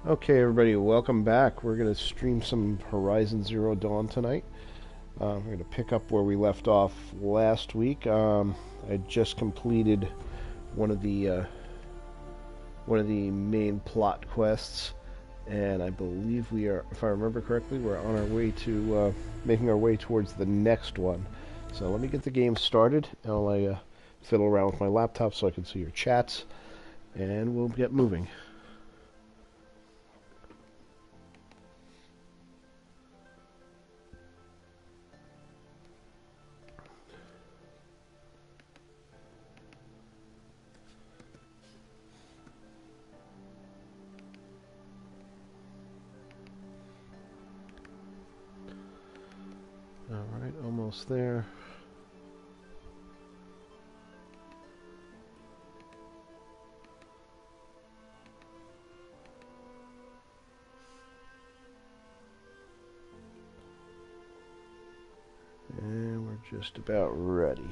Okay, everybody, welcome back. We're going to stream some Horizon Zero Dawn tonight. We're going to pick up where we left off last week. I just completed one of the uh, one of the main plot quests, and I believe we are, if I remember correctly, we're on our way to making our way towards the next one. So let me get the game started, and I'll fiddle around with my laptop so I can see your chats, and we'll get moving. All right, almost there. And we're just about ready.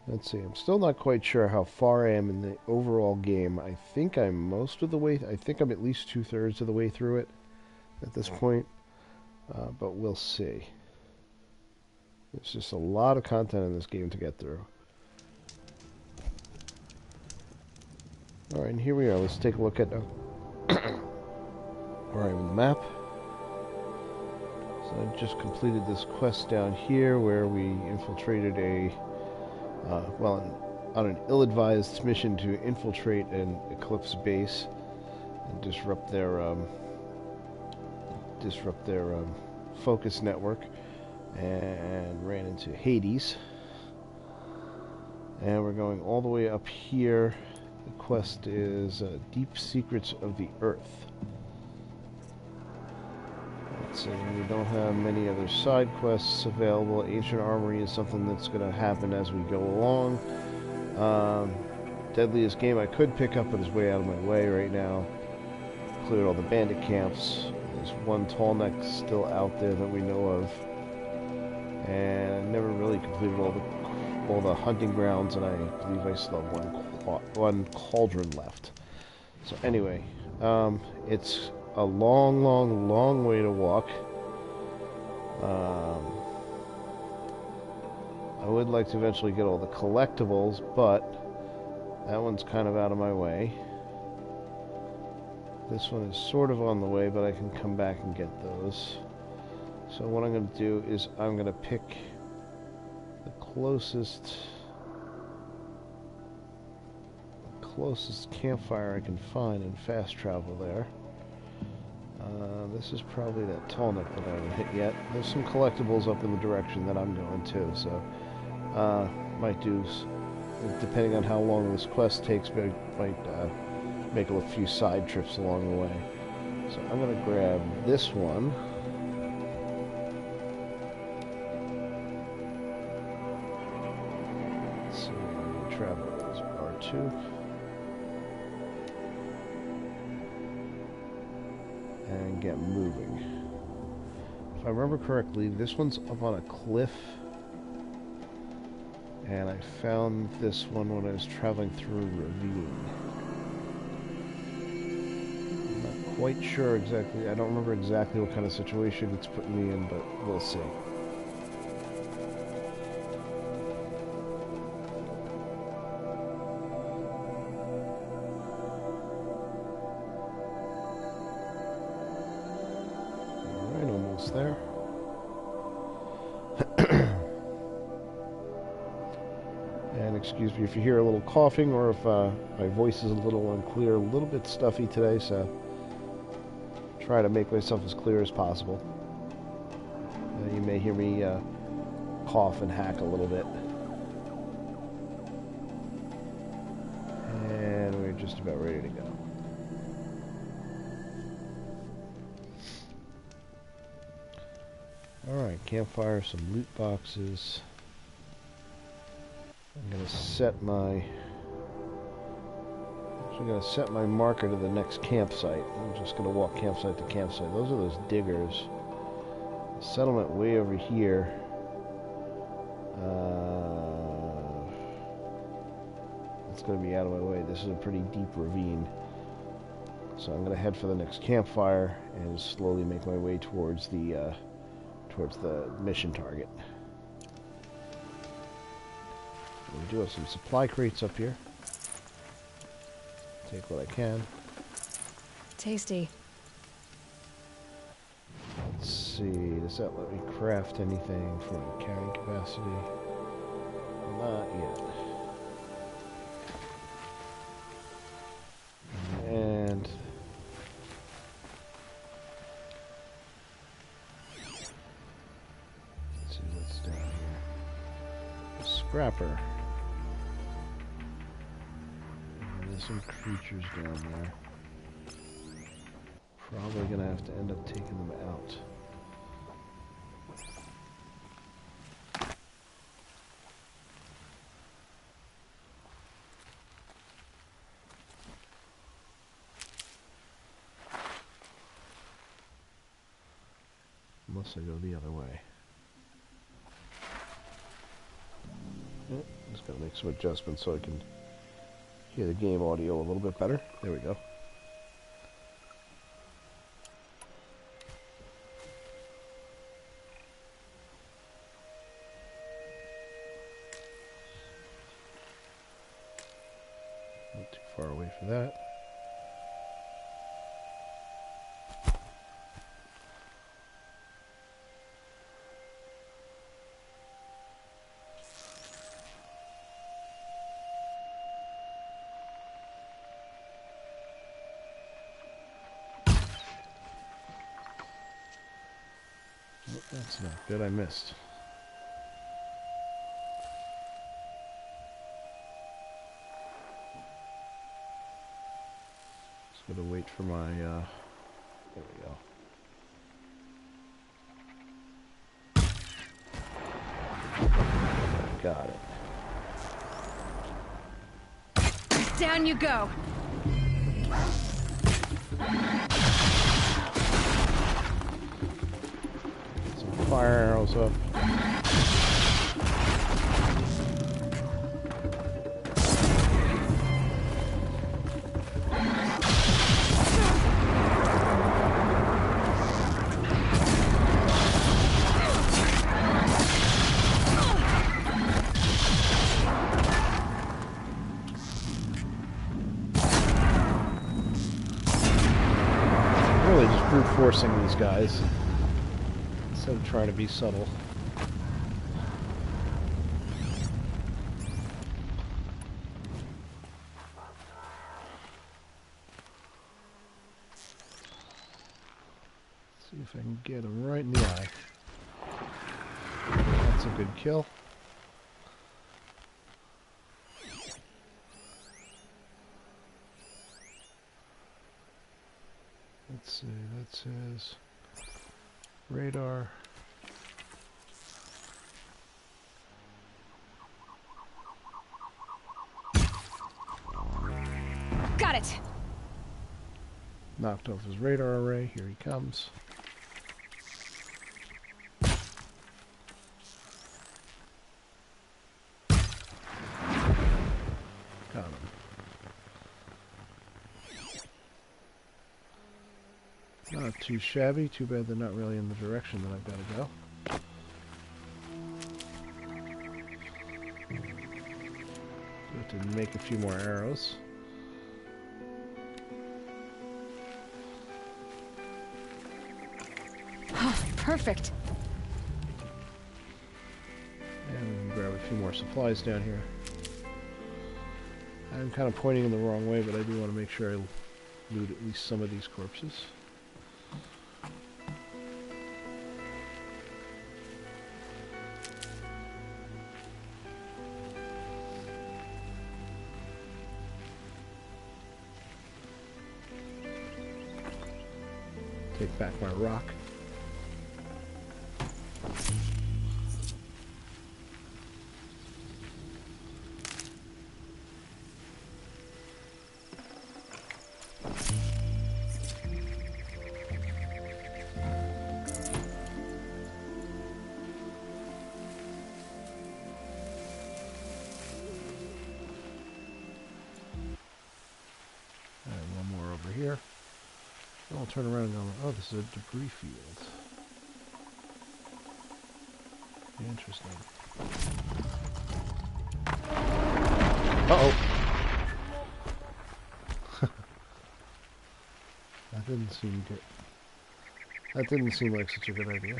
Let's see, I'm still not quite sure how far I am in the overall game. I think I'm most of the way, I think I'm at least 2/3 of the way through it at this point, but we'll see. There's just a lot of content in this game to get through. Alright, and here we are. Let's take a look at where I am on the map. So I just completed this quest down here where we infiltrated on an ill-advised mission to infiltrate an Eclipse base and disrupt their focus network, and ran into Hades. And we're going all the way up here. The quest is Deep Secrets of the Earth. Let's see, we don't have many other side quests available. Ancient Armory is something that's going to happen as we go along. Deadliest Game I could pick up, but is way out of my way right now. Cleared all the bandit camps. There's one tall neck still out there that we know of. And I never really completed all the hunting grounds, and I believe I still have one cauldron left. So anyway, it's a long way to walk. I would like to eventually get all the collectibles, but that one's kind of out of my way. This one is sort of on the way, but I can come back and get those. So what I'm going to do is I'm going to pick the closest campfire I can find and fast travel there. This is probably that tall neck that I haven't hit yet. There's some collectibles up in the direction that I'm going to, so might do, depending on how long this quest takes, might make a few side trips along the way. So I'm going to grab this one. Let's see, travel is R2. And get moving. If I remember correctly, this one's up on a cliff, and I found this one when I was traveling through a ravine. I'm not quite sure exactly, I don't remember exactly what kind of situation it's putting me in, but we'll see. There. And excuse me if you hear a little coughing or if my voice is a little unclear, a little bit stuffy today, so try to make myself as clear as possible. You may hear me cough and hack a little bit. And we're just about ready to go. Alright, campfire, some loot boxes. I'm going to set my marker to the next campsite. I'm just going to walk campsite to campsite. Those are those diggers. The settlement way over here. It's going to be out of my way. This is a pretty deep ravine. So I'm going to head for the next campfire and slowly make my way towards the mission target. We do have some supply crates up here. Take what I can. Tasty. Let's see, does that let me craft anything for my carrying capacity? Not yet. And let's see what's down here. A scrapper. And there's some creatures down there. Probably gonna have to end up taking them out. Unless I go the other way. Just gotta make some adjustments so I can hear the game audio a little bit better. There we go. Not too far away for that. That's not good, I missed. Just gotta wait for my, there we go. Got it. Down you go. Fire arrows up. Really just brute forcing these guys. I'm trying to be subtle. See if I can get him right in the eye. That's a good kill. Let's see, that says radar. Got it. Knocked off his radar array. Here he comes. Got him. Not too shabby. Too bad they're not really in the direction that I've got to go. Have to make a few more arrows. Oh, perfect. And we can grab a few more supplies down here. I'm kind of pointing in the wrong way, but I do want to make sure I loot at least some of these corpses. Take back my rock. I'll turn around and go, oh, this is a debris field. Interesting. Uh-oh. That didn't seem like such a good idea.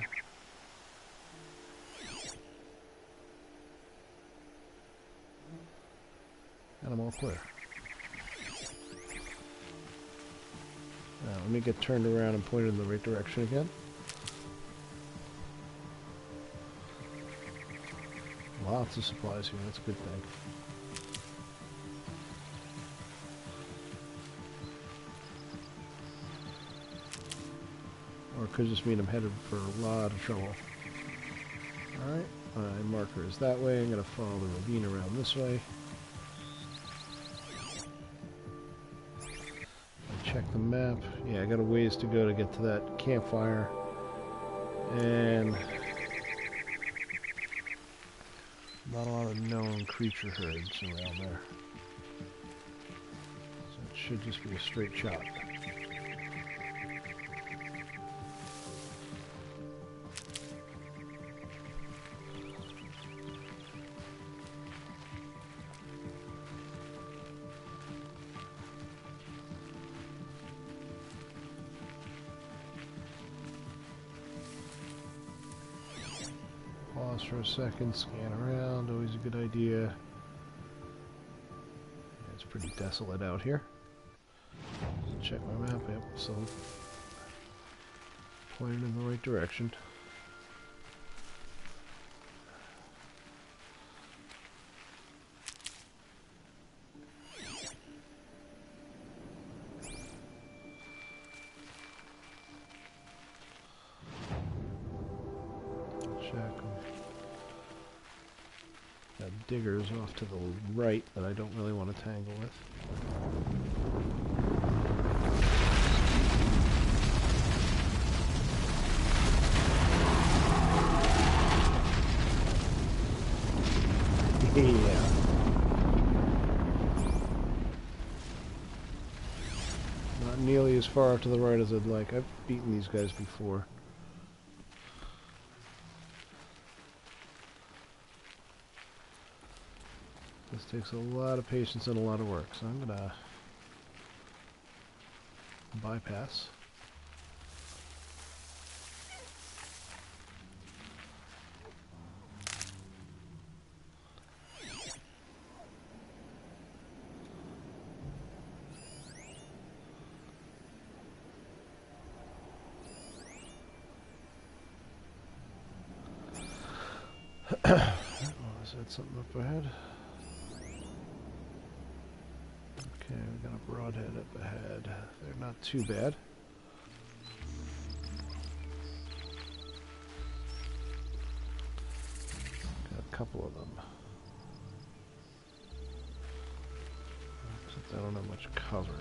And I'm all clear. Now, let me get turned around and pointed in the right direction again. Lots of supplies here, that's a good thing. Or it could just mean I'm headed for a lot of trouble. Alright, my marker is that way. I'm going to follow the ravine around this way. Check the map. Yeah, I got a ways to go to get to that campfire. And not a lot of known creature herds around there. So it should just be a straight shot. Pause for a second, scan around, always a good idea. Yeah, it's pretty desolate out here. Check my map, yep, so pointed in the right direction. Got diggers off to the right that I don't really want to tangle with. Yeah. Not nearly as far to the right as I'd like. I've beaten these guys before. This takes a lot of patience and a lot of work, so I'm gonna bypass. Is that something up ahead? Okay, we got a broadhead up ahead. They're not too bad. Got a couple of them. Except I don't have much cover.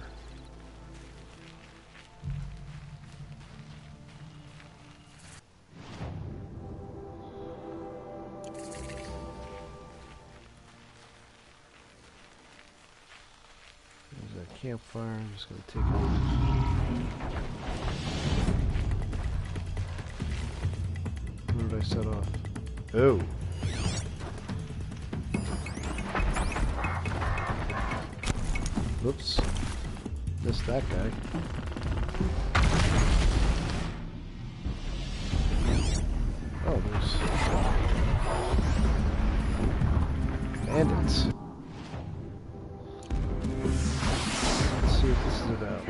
Campfire, I'm just going to take it. Where did I set off? Oh! Whoops. Missed that guy. Oh, there's bandits. See what this is about.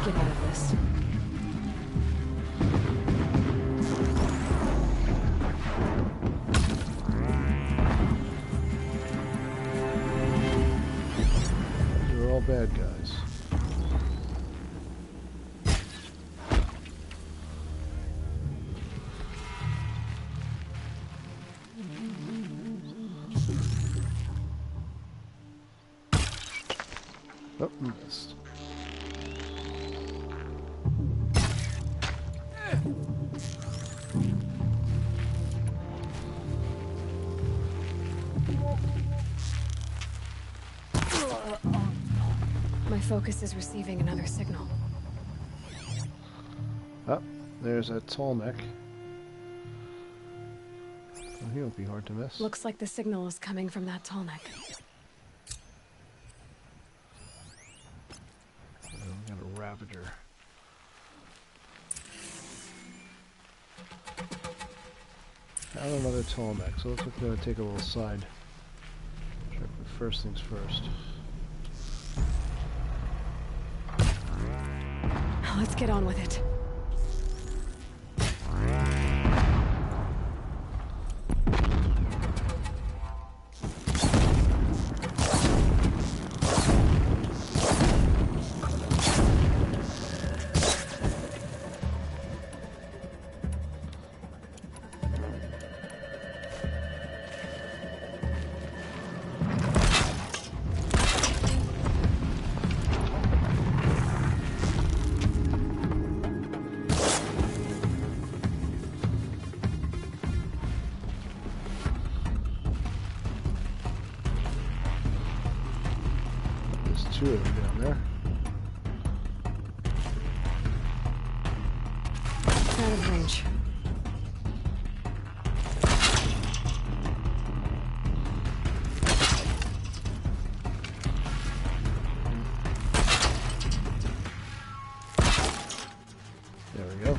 Get out of this. They're all bad guys. Oh, missed. My focus is receiving another signal. Oh, there's a tall neck. Well, he won't be hard to miss. Looks like the signal is coming from that tall neck. We got a Ravager. Found another tall neck, so looks like we're going to take a little side. Check the first things first. Let's get on with it. Two of them down there. Out of range. There we go.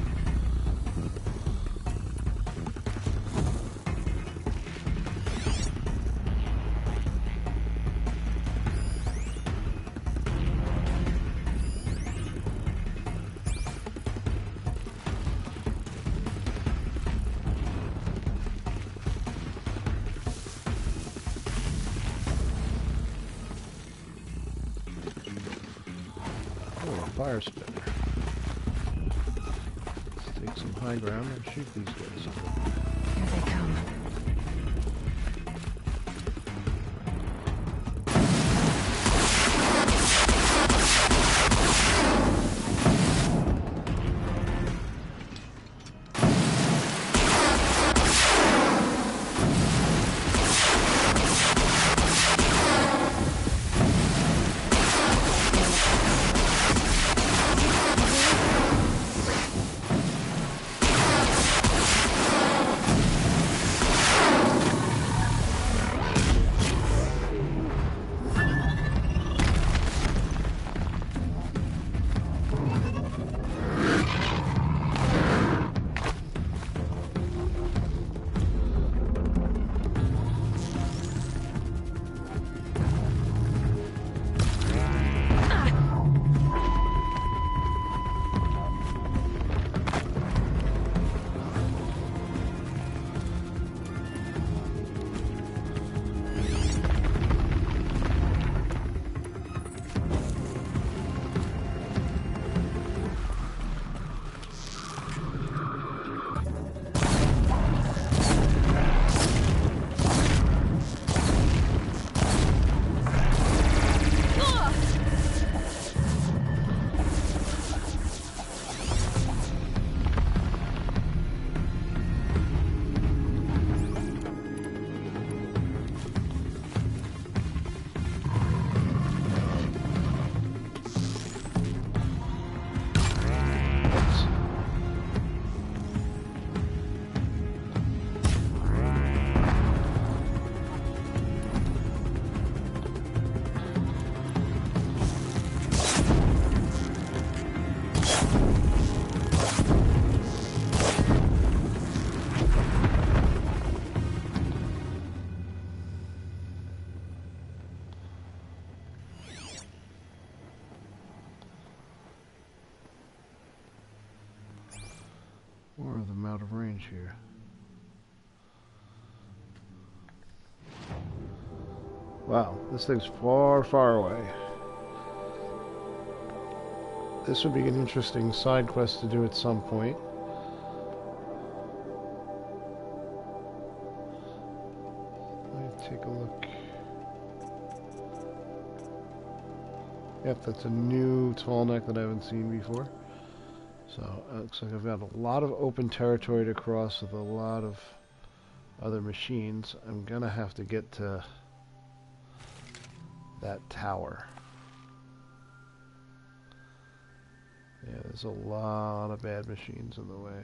Fire spinner. Let's take some high ground and shoot these guys. Here they come. More of them out of range here. Wow, this thing's far, far away. This would be an interesting side quest to do at some point. Let me take a look. Yep, that's a new tall neck that I haven't seen before. So it looks like I've got a lot of open territory to cross with a lot of other machines. I'm gonna have to get to that tower. Yeah, there's a lot of bad machines in the way.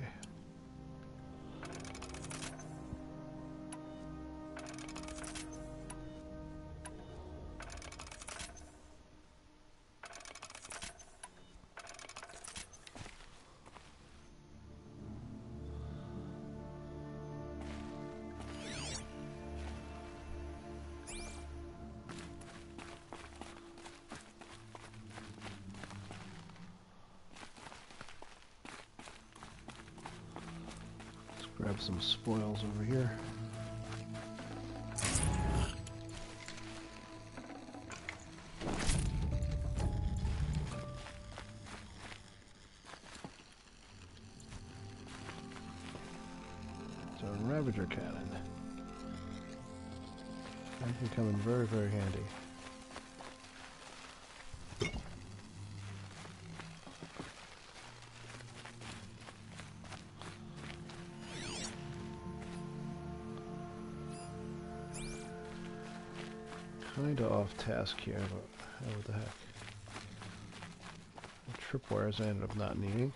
Grab some spoils over here. It's a Ravager cannon. That can come in very, very handy. Kinda off task here, but what the heck. The tripwires I ended up not needing.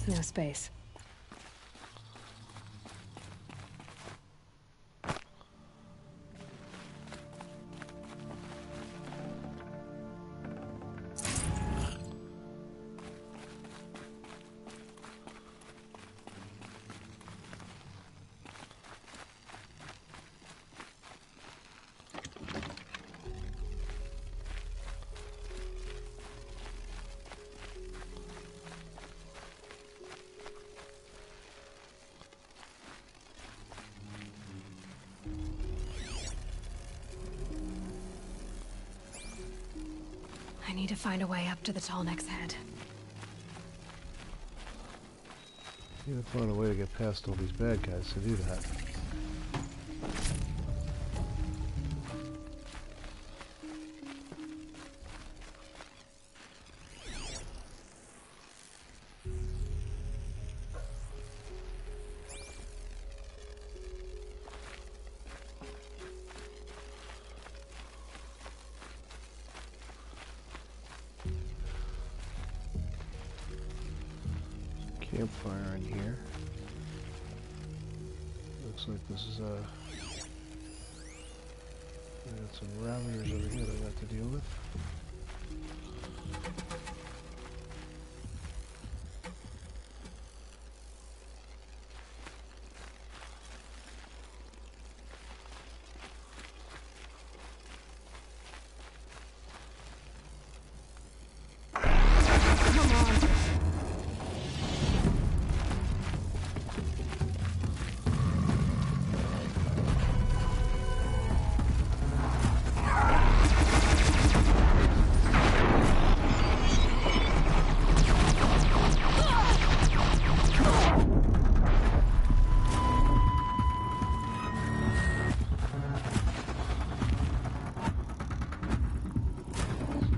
No space. I need to find a way up to the tall neck's head. You gotta find a way to get past all these bad guys to do that. Campfire in here. Looks like this is a... I got some Ravagers over here that I got to deal with.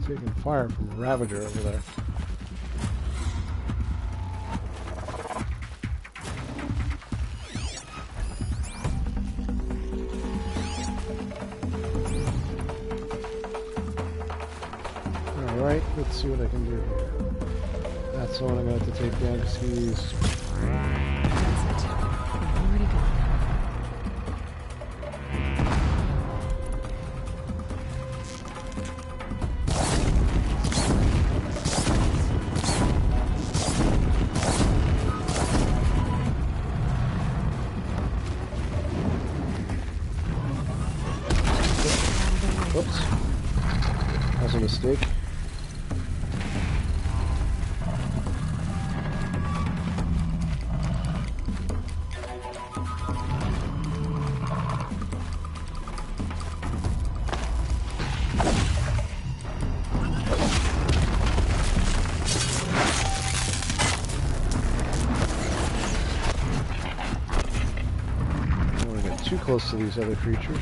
Taking fire from a Ravager over there. Alright, let's see what I can do here. That's the one I'm going to have to take down because he's... That's it. I'm already gone. Whoops. That was a mistake. close to these other creatures.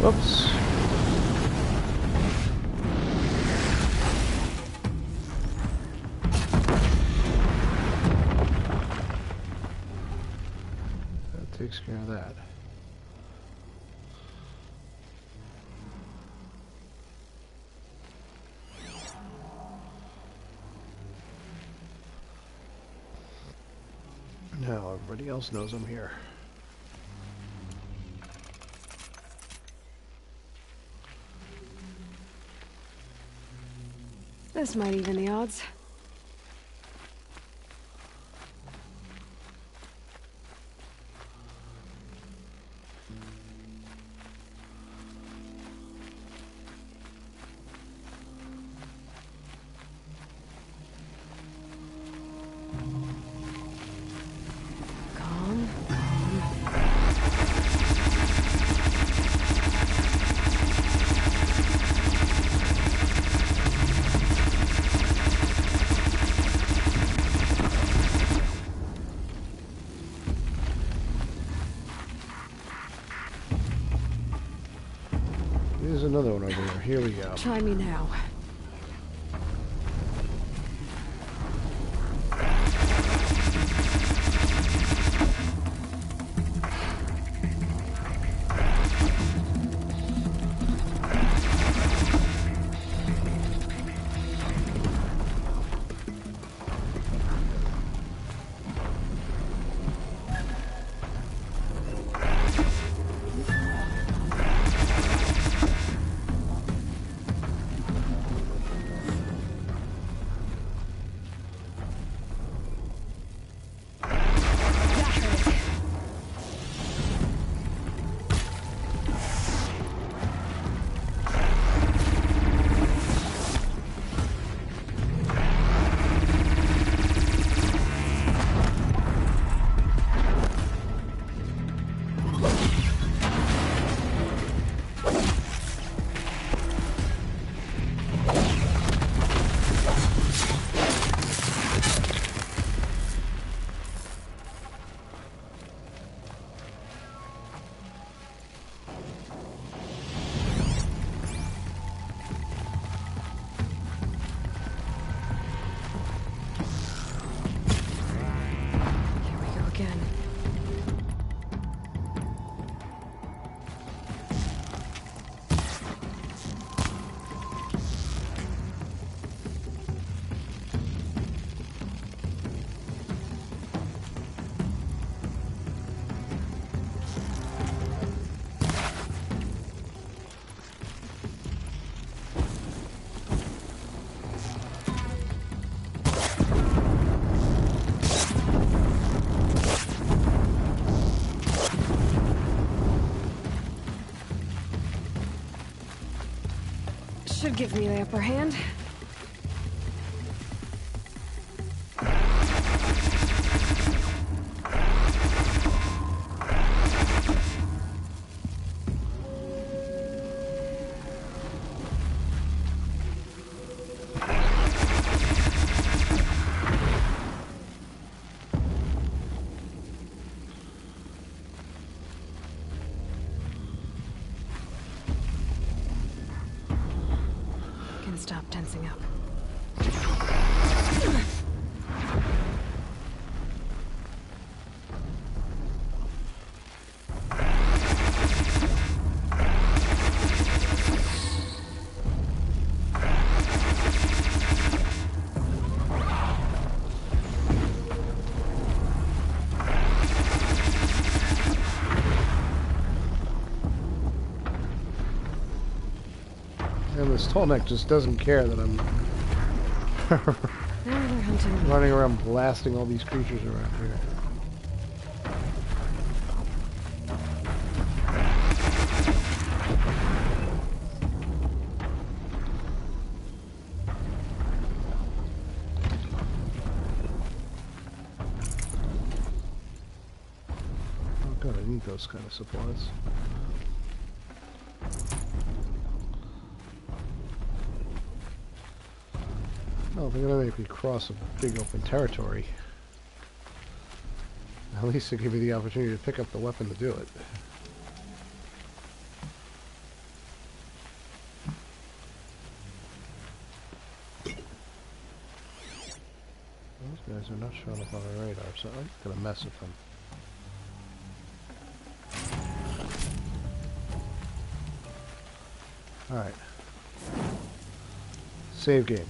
Whoops. That takes care of that. Now everybody else knows I'm here. This might even the odds. Calm, calm. There's another one over there. Here we go. Try me now. Should give me the upper hand. Stop tensing up. And this tall neck just doesn't care that I'm Now they're hunting me. running around blasting all these creatures around here. Oh god, I need those kind of supplies. Oh, they're gonna make me cross a big open territory. At least they give me the opportunity to pick up the weapon to do it. Those guys are not showing up on the radar, so I'm gonna mess with them. Alright. Save game.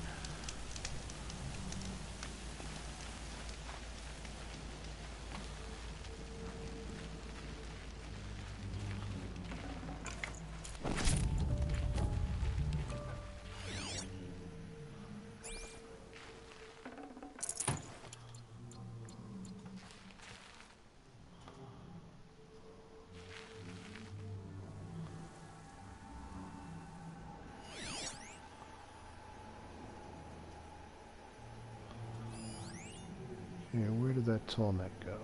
Yeah, where did that tall neck go?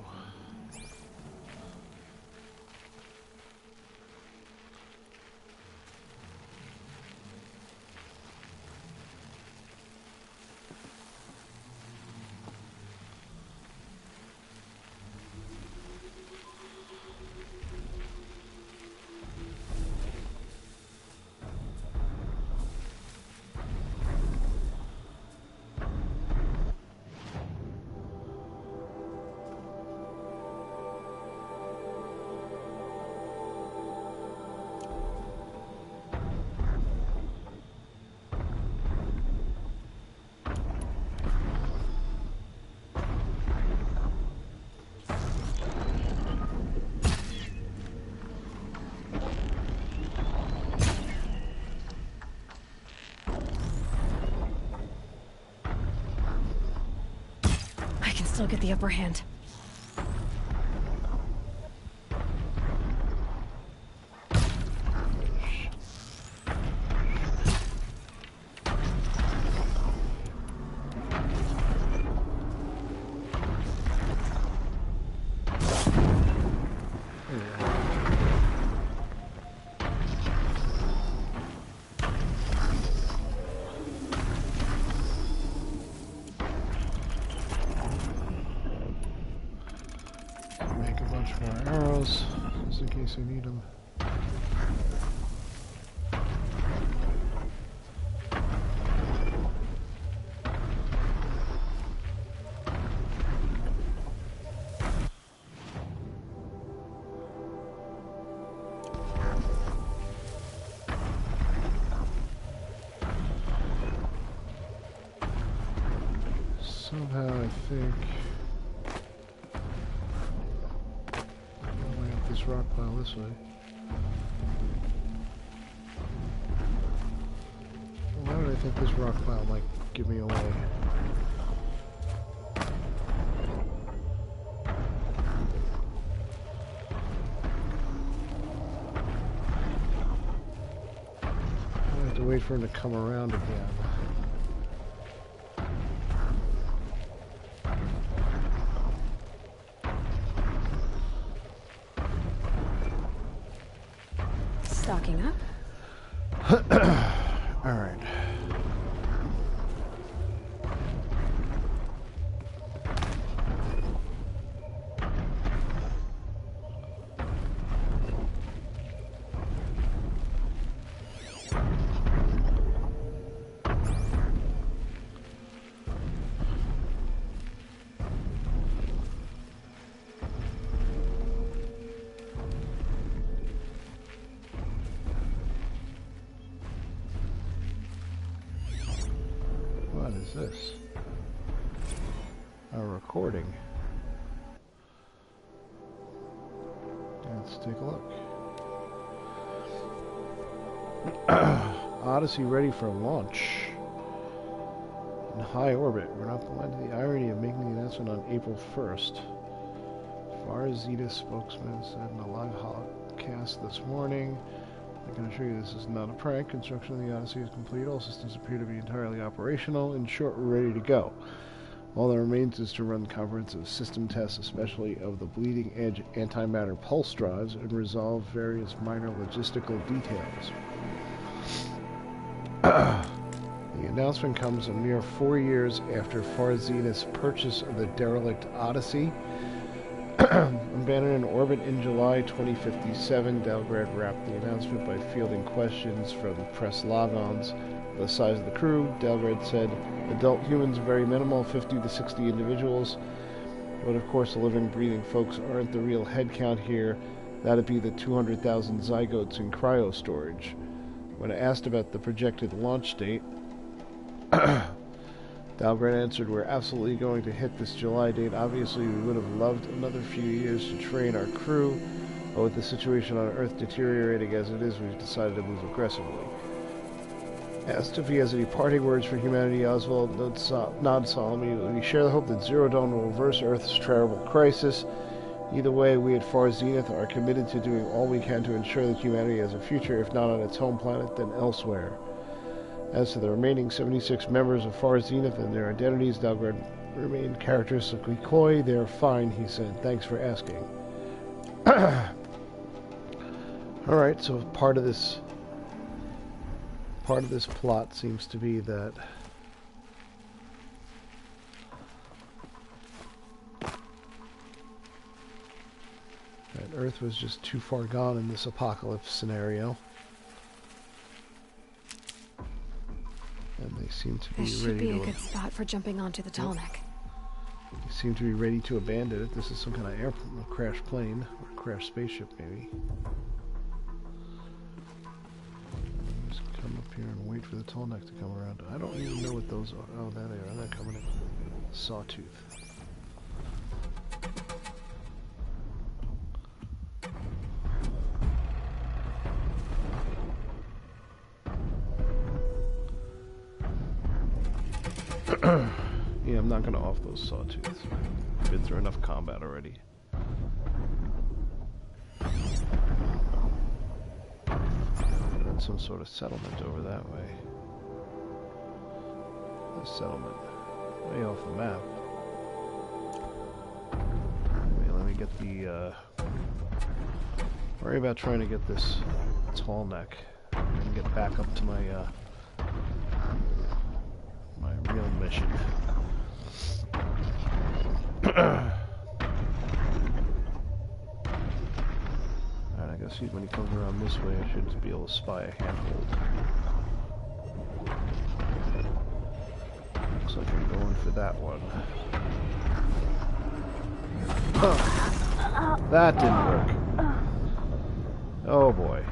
I can still get the upper hand. Make a bunch more arrows, just in case I need them. Somehow I think I'll way up this rock pile this way. Why would I think this rock pile might give me away? I have to wait for him to come around again. Stocking up. Alright. What is this? A recording. Let's take a look. Odyssey ready for launch. In high orbit. We're not blind to the irony of making the announcement on April 1st. Farzita spokesman said in a live holocast this morning. I can assure you this is not a prank. Construction of the Odyssey is complete. All systems appear to be entirely operational. In short, we're ready to go. All that remains is to run comprehensive system tests, especially of the bleeding-edge antimatter pulse drives, and resolve various minor logistical details. The announcement comes a mere 4 years after Farzita's purchase of the derelict Odyssey. Abandoned in orbit in July 2057, Delgrad wrapped the announcement by fielding questions from press logons. The size of the crew, Delgrad said, adult humans very minimal, 50 to 60 individuals. But of course the living, breathing folks aren't the real headcount here. That'd be the 200,000 zygotes in cryo storage. When asked about the projected launch date, Dalgrad answered, we're absolutely going to hit this July date. Obviously, we would have loved another few years to train our crew, but with the situation on Earth deteriorating as it is, we've decided to move aggressively. Asked if he has any parting words for humanity, Oswald nods solemnly. We share the hope that Zero Dawn will reverse Earth's terrible crisis. Either way, we at Far Zenith are committed to doing all we can to ensure that humanity has a future, if not on its home planet, then elsewhere. As to the remaining 76 members of Far Zenith and their identities, Dalgrad remained characteristically coy. They're fine, he said. Thanks for asking. Alright, so part of this plot seems to be that Earth was just too far gone in this apocalypse scenario. And they seem to be this ready to... This should be a good spot for jumping onto the Tallneck. They seem to be ready to abandon it. This is some kind of crash plane, or crash spaceship, maybe. Just come up here and wait for the Tallneck to come around. I don't even know what those are. Oh, there they are. They're coming in. Sawtooth. Yeah, I'm not going to off those sawtooths. I've been through enough combat already. That's some sort of settlement over that way. The settlement. Way off the map. Wait, let me get the, worry about trying to get this Tallneck and get back up to my, my real mission. Alright, I guess when he comes around this way, I should be able to spy a handhold. Looks like I'm going for that one. That didn't work. Oh boy.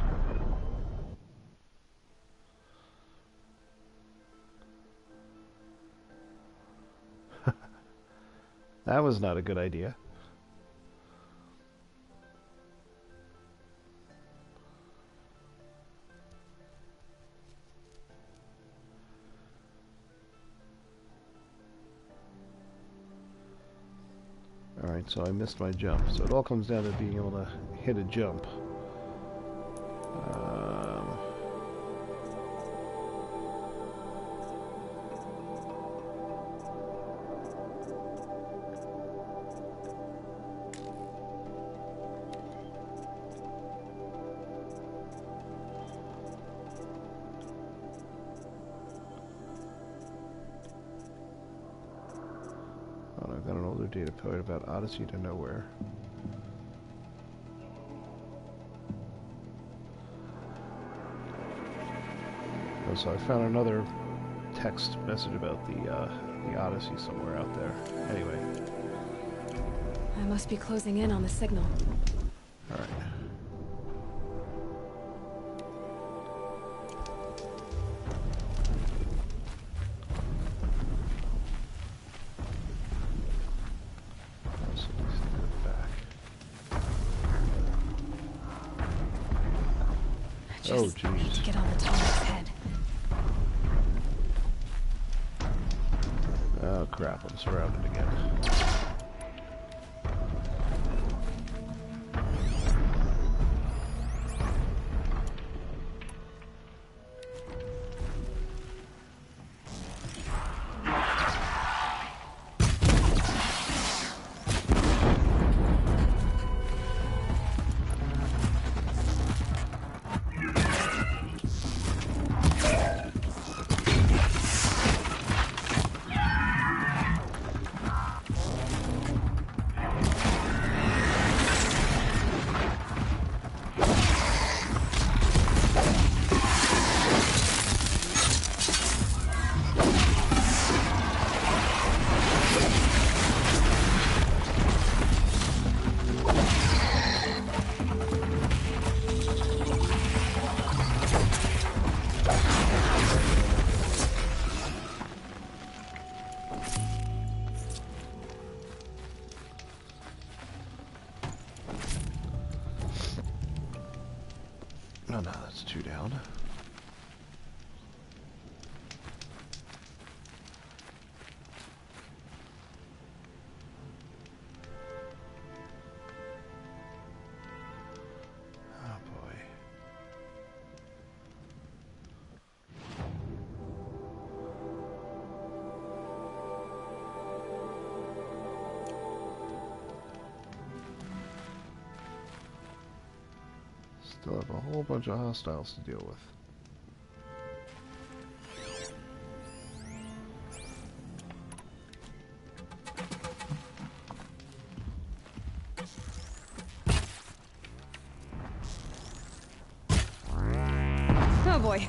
That was not a good idea. Alright, so I missed my jump. So it all comes down to being able to hit a jump. I've got an older data point about Odyssey to Nowhere. Oh, so I found another text message about the Odyssey somewhere out there. Anyway. I must be closing in on the signal. Alright. I just need to get on the Tallneck's head. crap, I'm surrounded again. Oh no, that's two down. Oh boy. Still have a whole bunch of hostiles to deal with. Oh boy.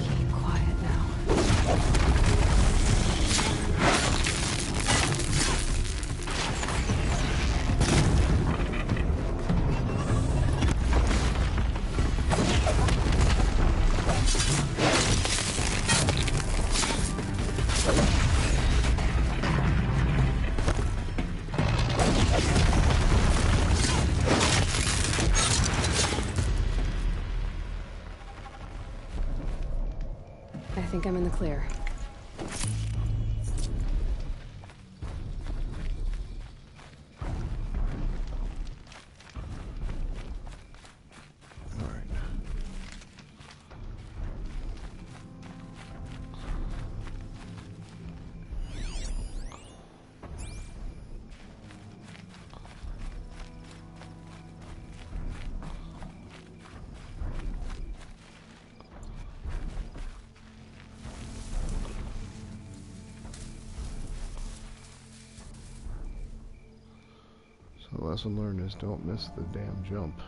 Keep quiet now. I think I'm in the clear. Alright. So the lesson learned is don't miss the damn jump.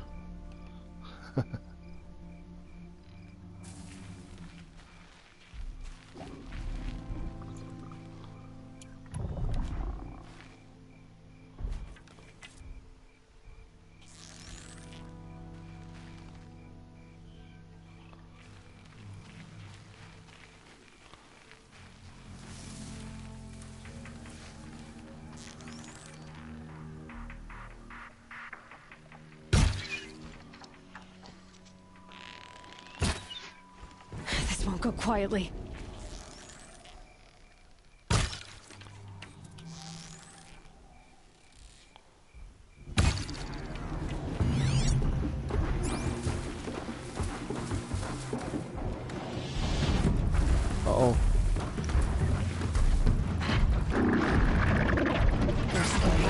This won't go quietly. Uh-oh. They're scary.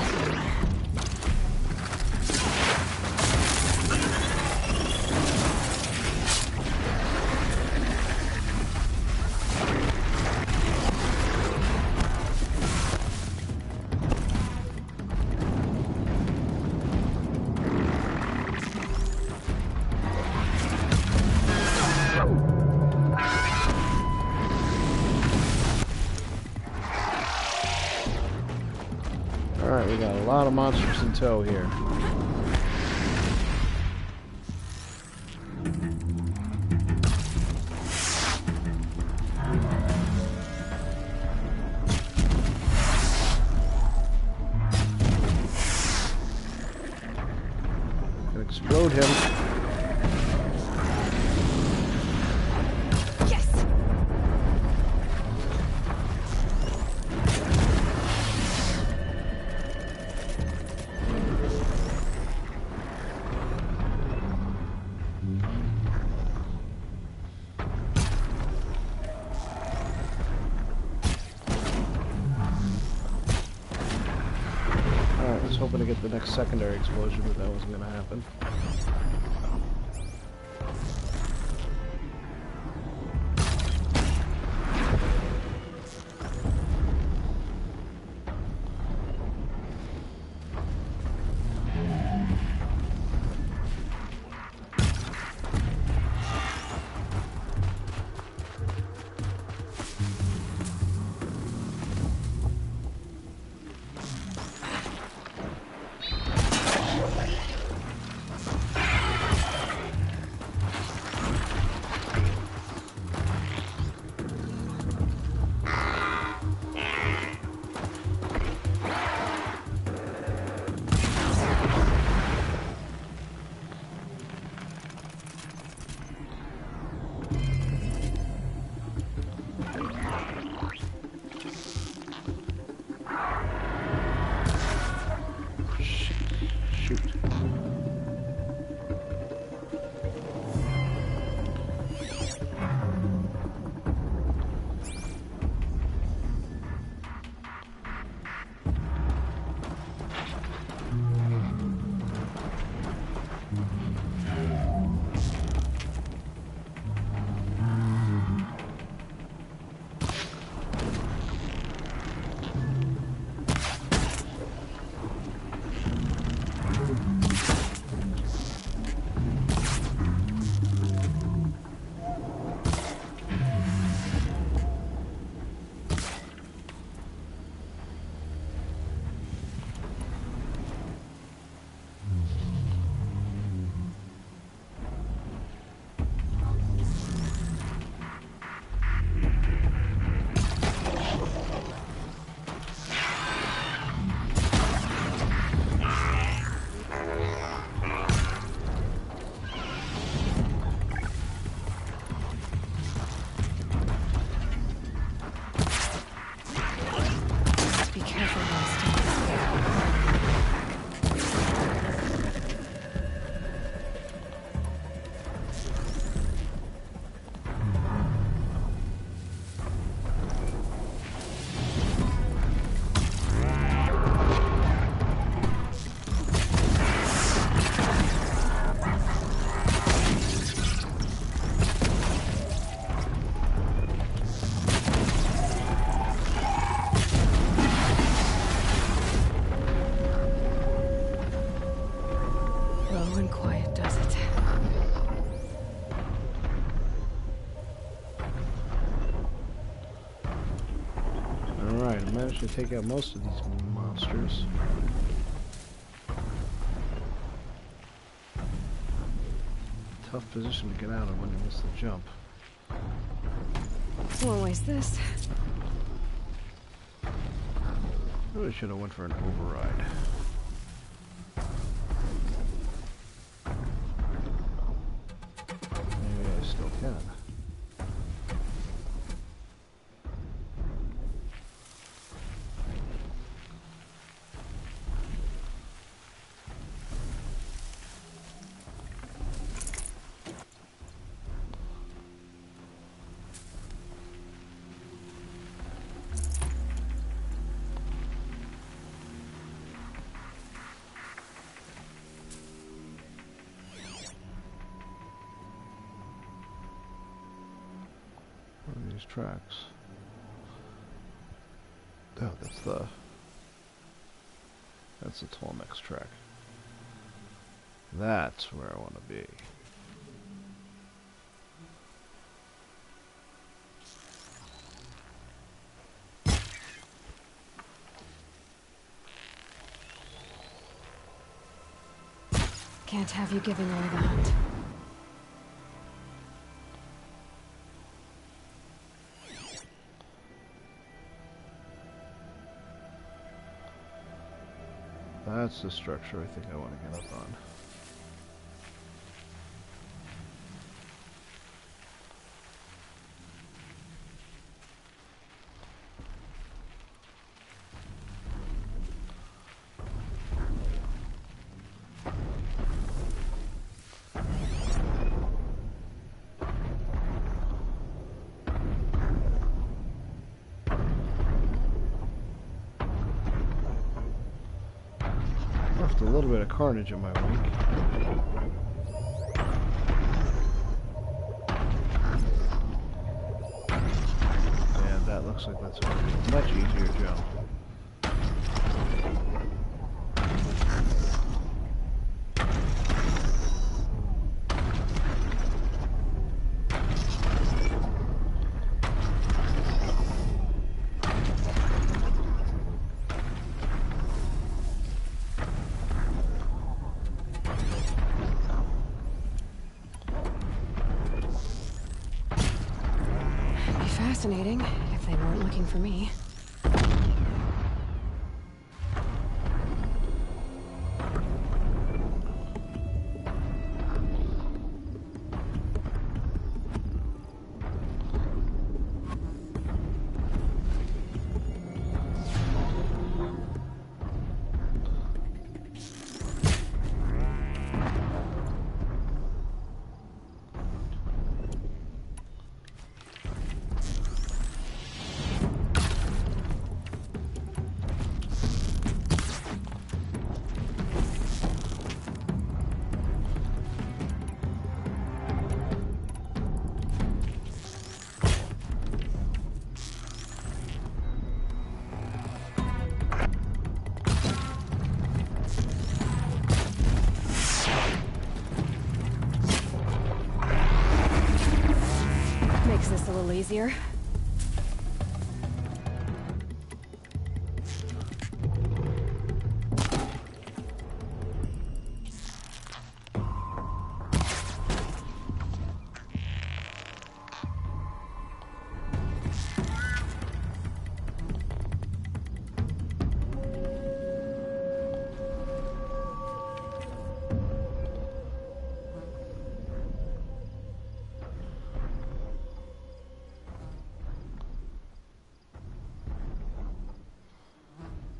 Alright, we got a lot of monsters in tow here. him. Yes. Alright, I was hoping to get the next secondary explosion, but that wasn't going to happen. Shoot. Be careful, Winston. Low and quiet does it. Alright, I managed to take out most of these monsters. Tough position to get out of when you miss the jump. Always this. Really should have went for an override. Maybe I still can. What are these tracks? Oh, that's the Tolmex track. That's where I want to be. Can't have you giving away the hunt. That's the structure I think I want to get up on. little bit of carnage in my wake. And that looks like that's going to be a much easier jump. Fascinating, if they weren't looking for me. Makes this a little easier.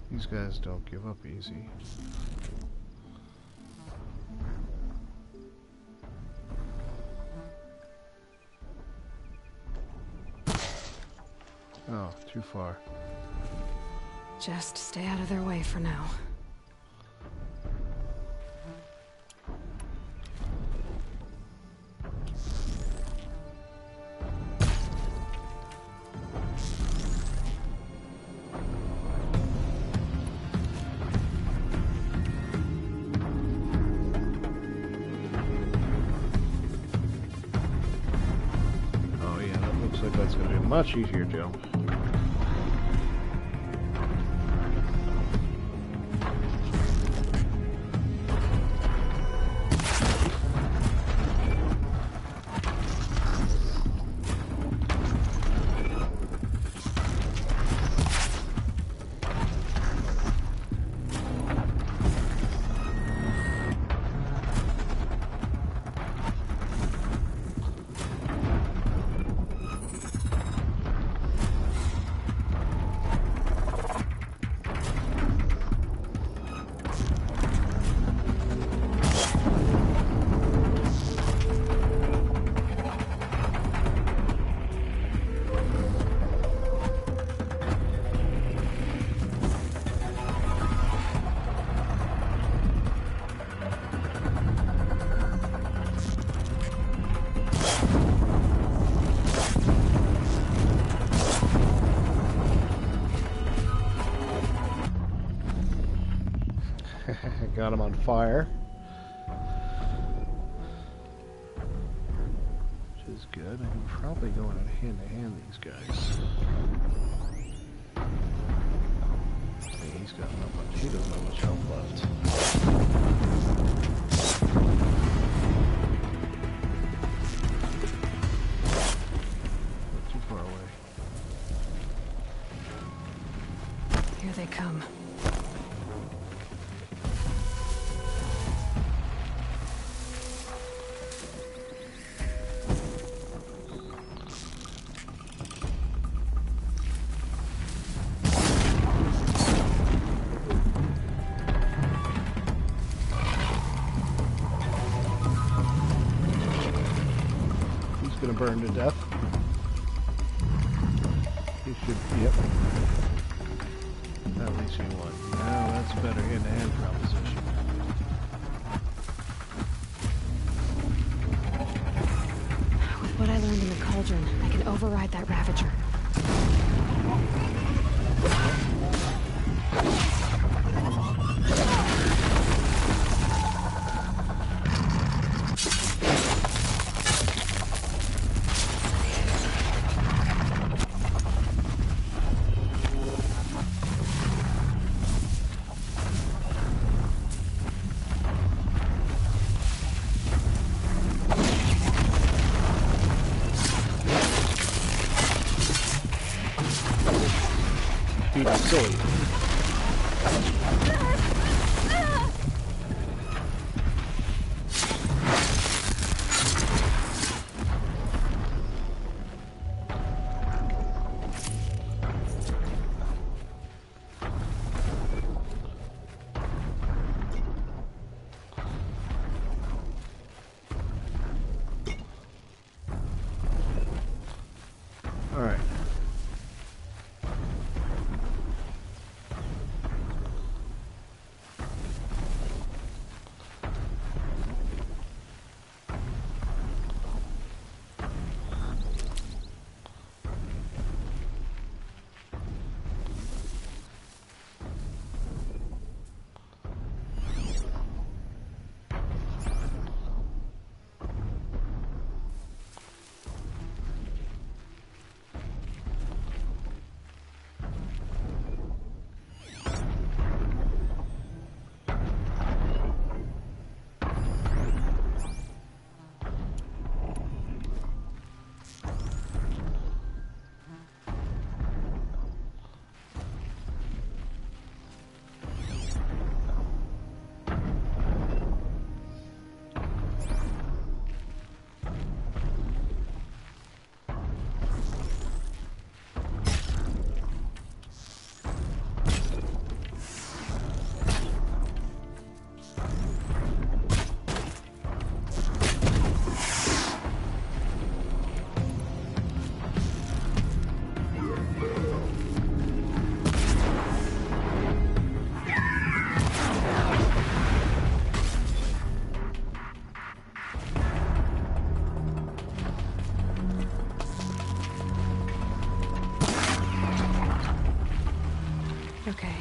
These guys don't give up easy. Oh, too far. Just stay out of their way for now. Looks like that's going to be a much easier jump. Got him on fire. Which is good. I can probably go in hand to hand these guys. Hey, he's got not much. He doesn't have much health left. Not too far away. Here they come. Gonna burn to death. He should, yep. At least he won. Now that's a better hand-to-hand proposition. learned in the cauldron, I can override that Ravager. Being silly. All right. Okay,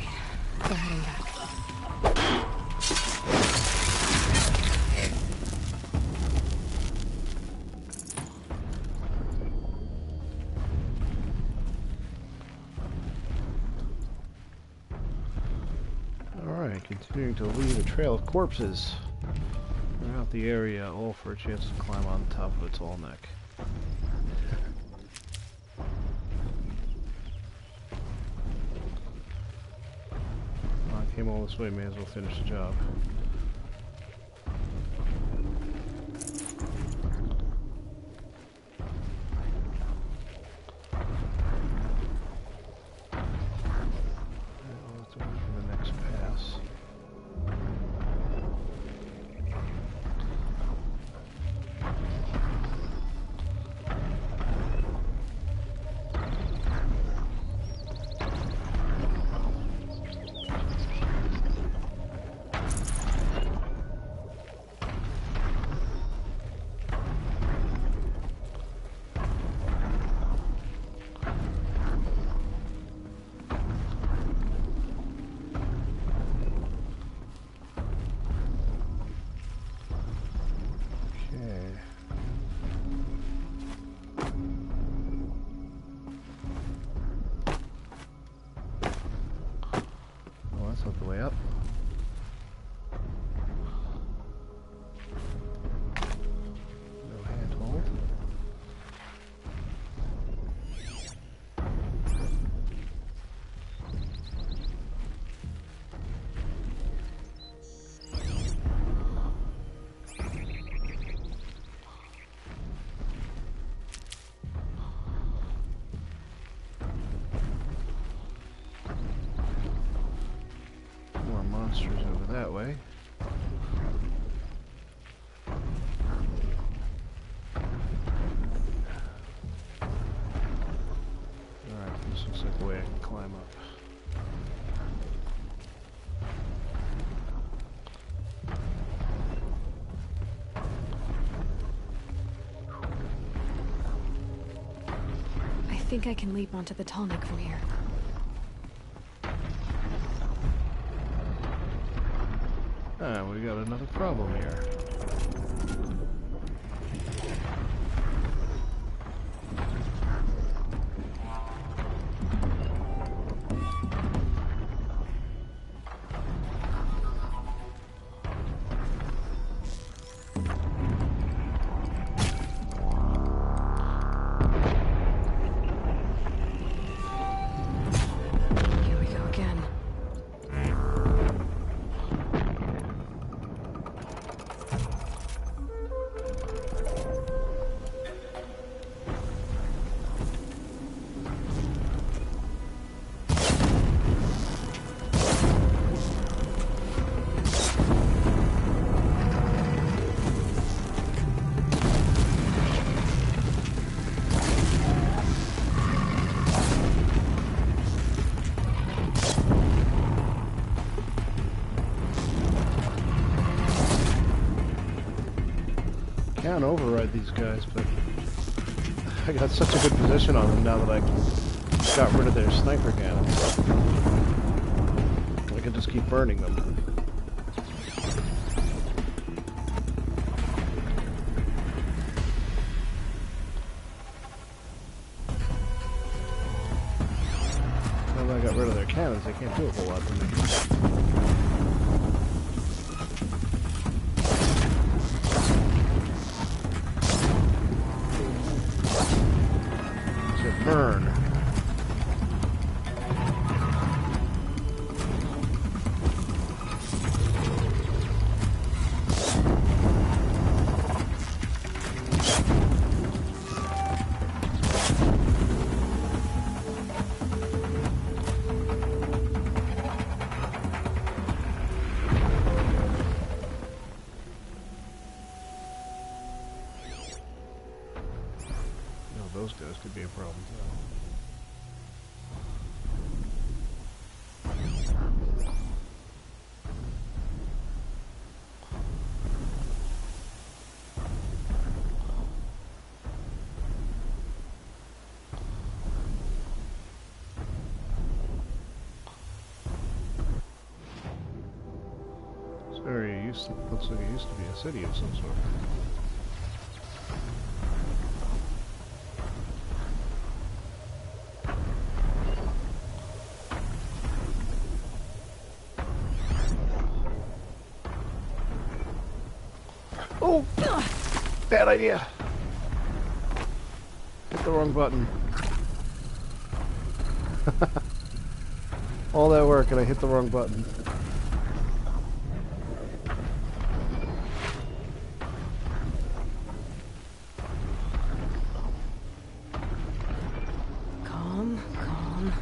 we're heading back. Alright, continuing to leave a trail of corpses throughout the area, all for a chance to climb on top of a tall neck. Well, I came all this way, may as well finish the job. The way up. No handhold. Monsters over that way. Alright, this looks like the way I can climb up. think I can leap onto the tall neck from here. Ah, we got another problem here. Here we go again. Can't override these guys, but I got such a good position on them now that I got rid of their sniper cannons. I can just keep burning them. Now that I got rid of their cannons, they can't do a whole lot to me. Burn. Those guys could be a problem too. This area looks like it used to be a city of some sort. Oh! Bad idea! Hit the wrong button. All that work and I hit the wrong button. Calm, calm.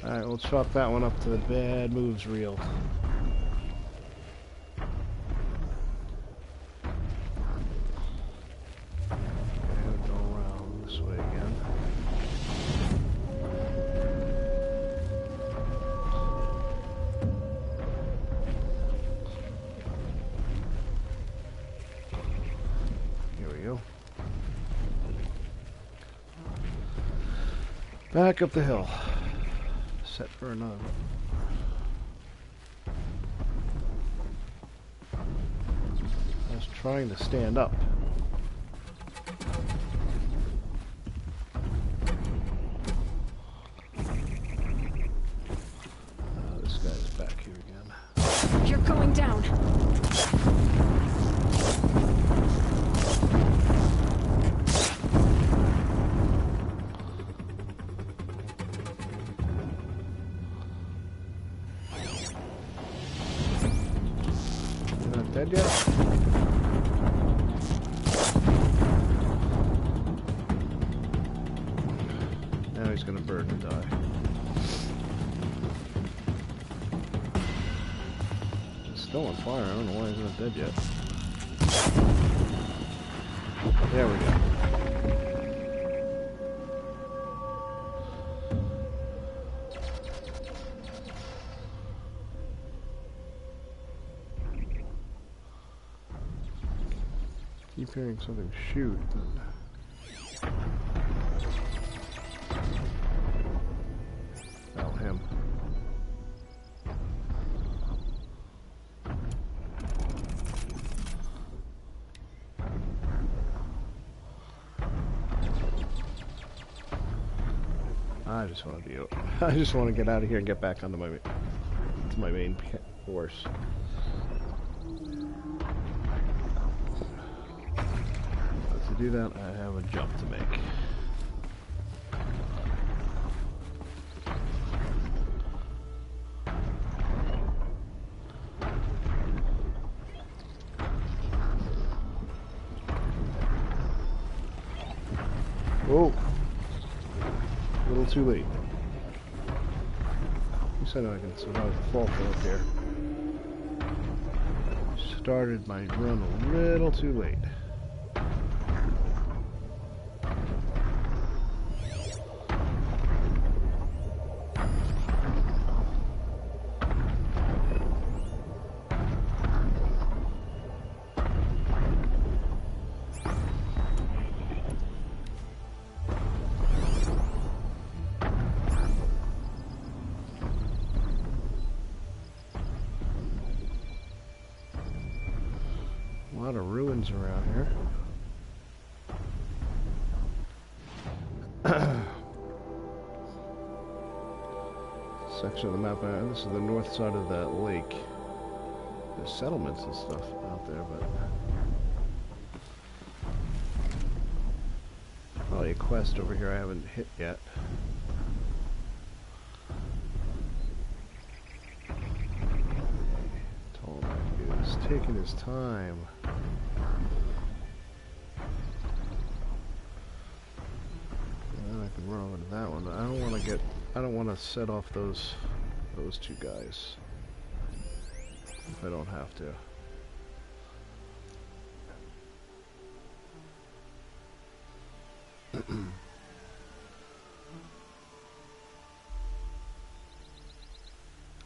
Alright, we'll chalk that one up to the bad moves reel. And go around this way again. Here we go. Back up the hill. Set for another one. I was trying to stand up. This guy's back here again. You're going down. Dead yet? Now he's gonna burn and die. He's still on fire. I don't know why he's not dead yet. There we go. keep hearing something shoot, but... Oh, him. I just want to be. I just want to get out of here and get back onto my main horse. But to do that, I have a jump to make. Whoa. A little too late. At least I know I can survive the fall from up here. Started my run a little too late. A lot of ruins around here. Section of the map. This is the north side of that lake. There's settlements and stuff out there, but probably a quest over here I haven't hit yet. He's taking his time. And I can run over to that one. I don't want to get. I don't want to set off those two guys if I don't have to.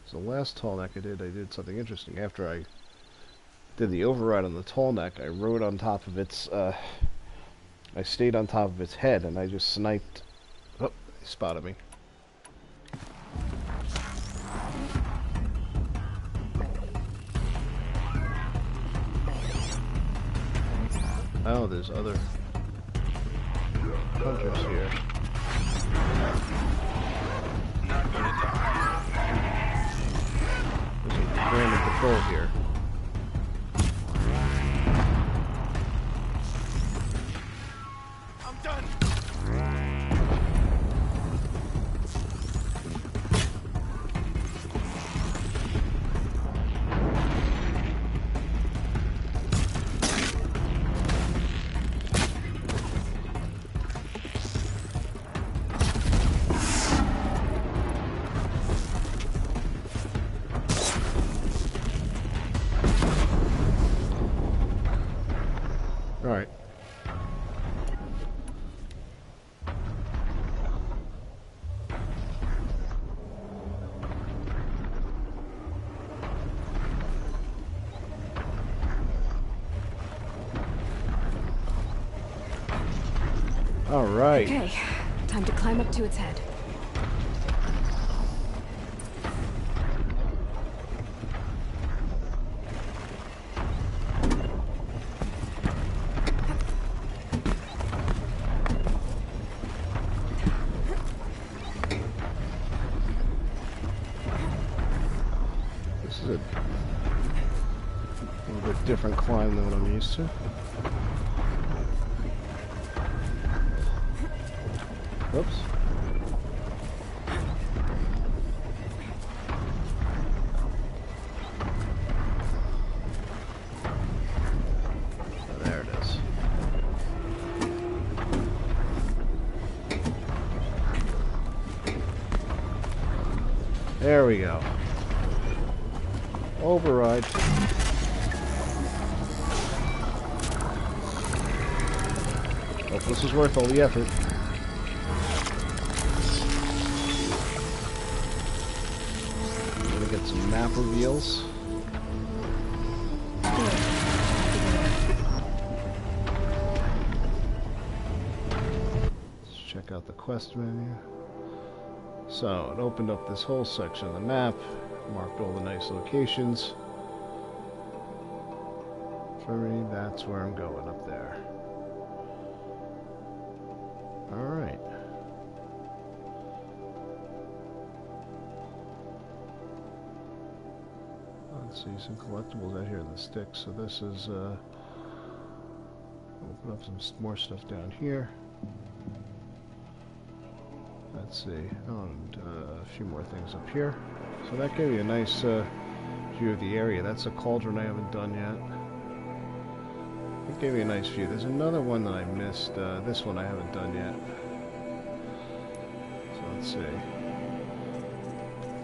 So last tall neck I did something interesting. After I did the override on the tall neck, I rode on top of its, I stayed on top of its head and I just sniped. Oh, he spotted me. Oh, there's other hunters here. There's a random patrol here. I'm done. Alright. Alright. Okay, time to climb up to its head. This is a little bit different climb than what I'm used to. Oops. Oh, there it is. There we go. Override. Hope this is worth all the effort. Get some map reveals. out the quest menu. So it opened up this whole section of the map, marked all the nice locations. For me, that's where I'm going, up there. Alright. Let's see, some collectibles out here in the sticks. So this is, open up some more stuff down here. Let's see, and a few more things up here. So that gave you a nice view of the area. That's a cauldron I haven't done yet. It gave me a nice view. There's another one that I missed. This one I haven't done yet. So let's see.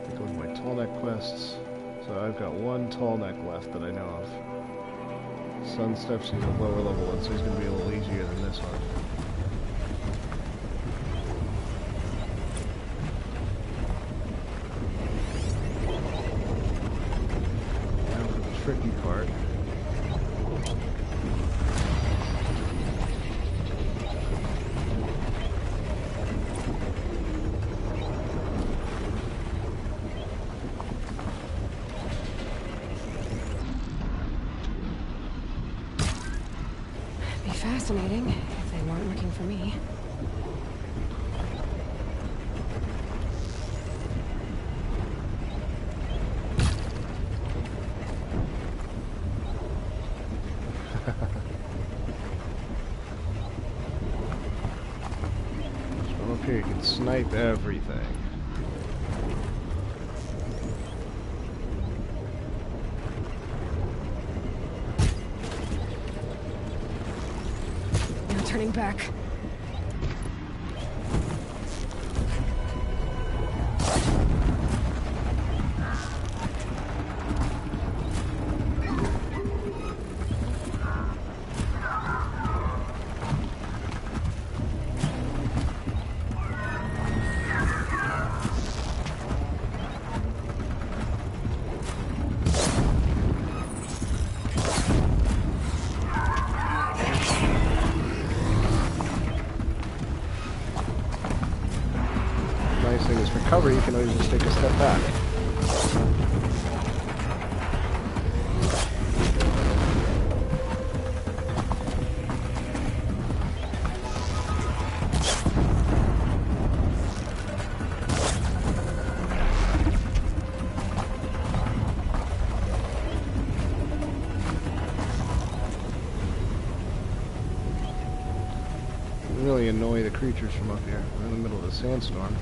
Take a look at my tall neck quests. So I've got one tall neck left that I know of. Sun Steps is a lower level one, so he's going to be a little easier than this one. Now for the tricky part. Fascinating, if they weren't looking for me. From up here you can snipe everything. Turning back. Thing is for cover, you can always just take a step back. Really annoy the creatures from up here. We're in the middle of a sandstorm.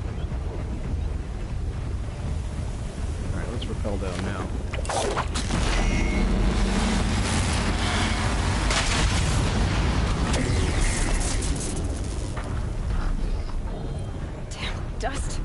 Let's rappel down now. Damn dust.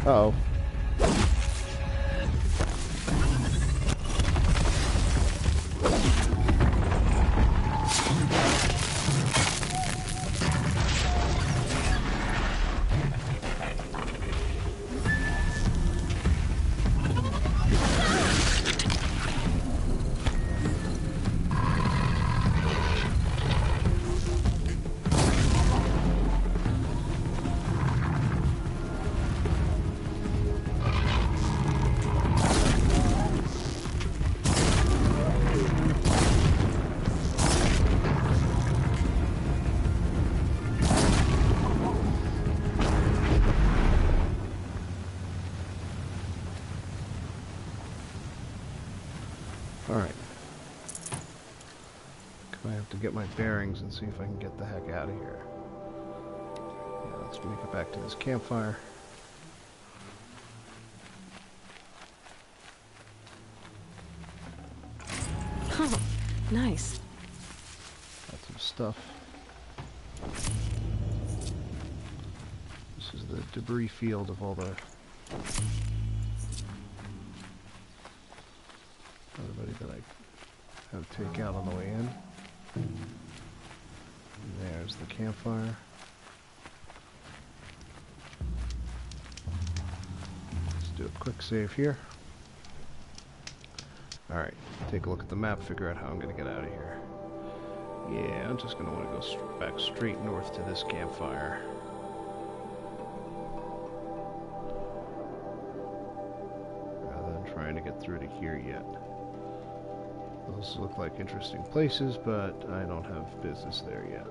Uh-oh. Alright. I have to get my bearings and see if I can get the heck out of here. Yeah, let's make it back to this campfire. Oh, nice. Got some stuff. This is the debris field of all the everybody that I have to take out on the way in. And there's the campfire. Let's do a quick save here. Alright, take a look at the map, figure out how I'm going to get out of here. Yeah, I'm just going to want to go back straight north to this campfire. Rather than trying to get through to here yet. Those look like interesting places, but I don't have business there yet.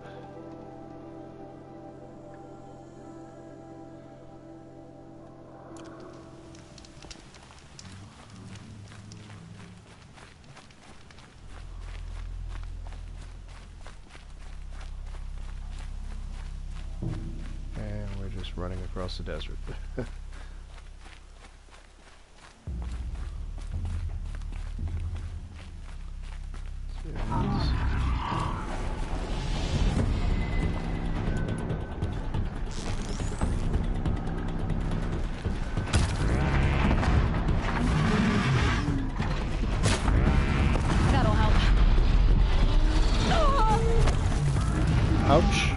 And we're just running across the desert. That'll help. Ouch.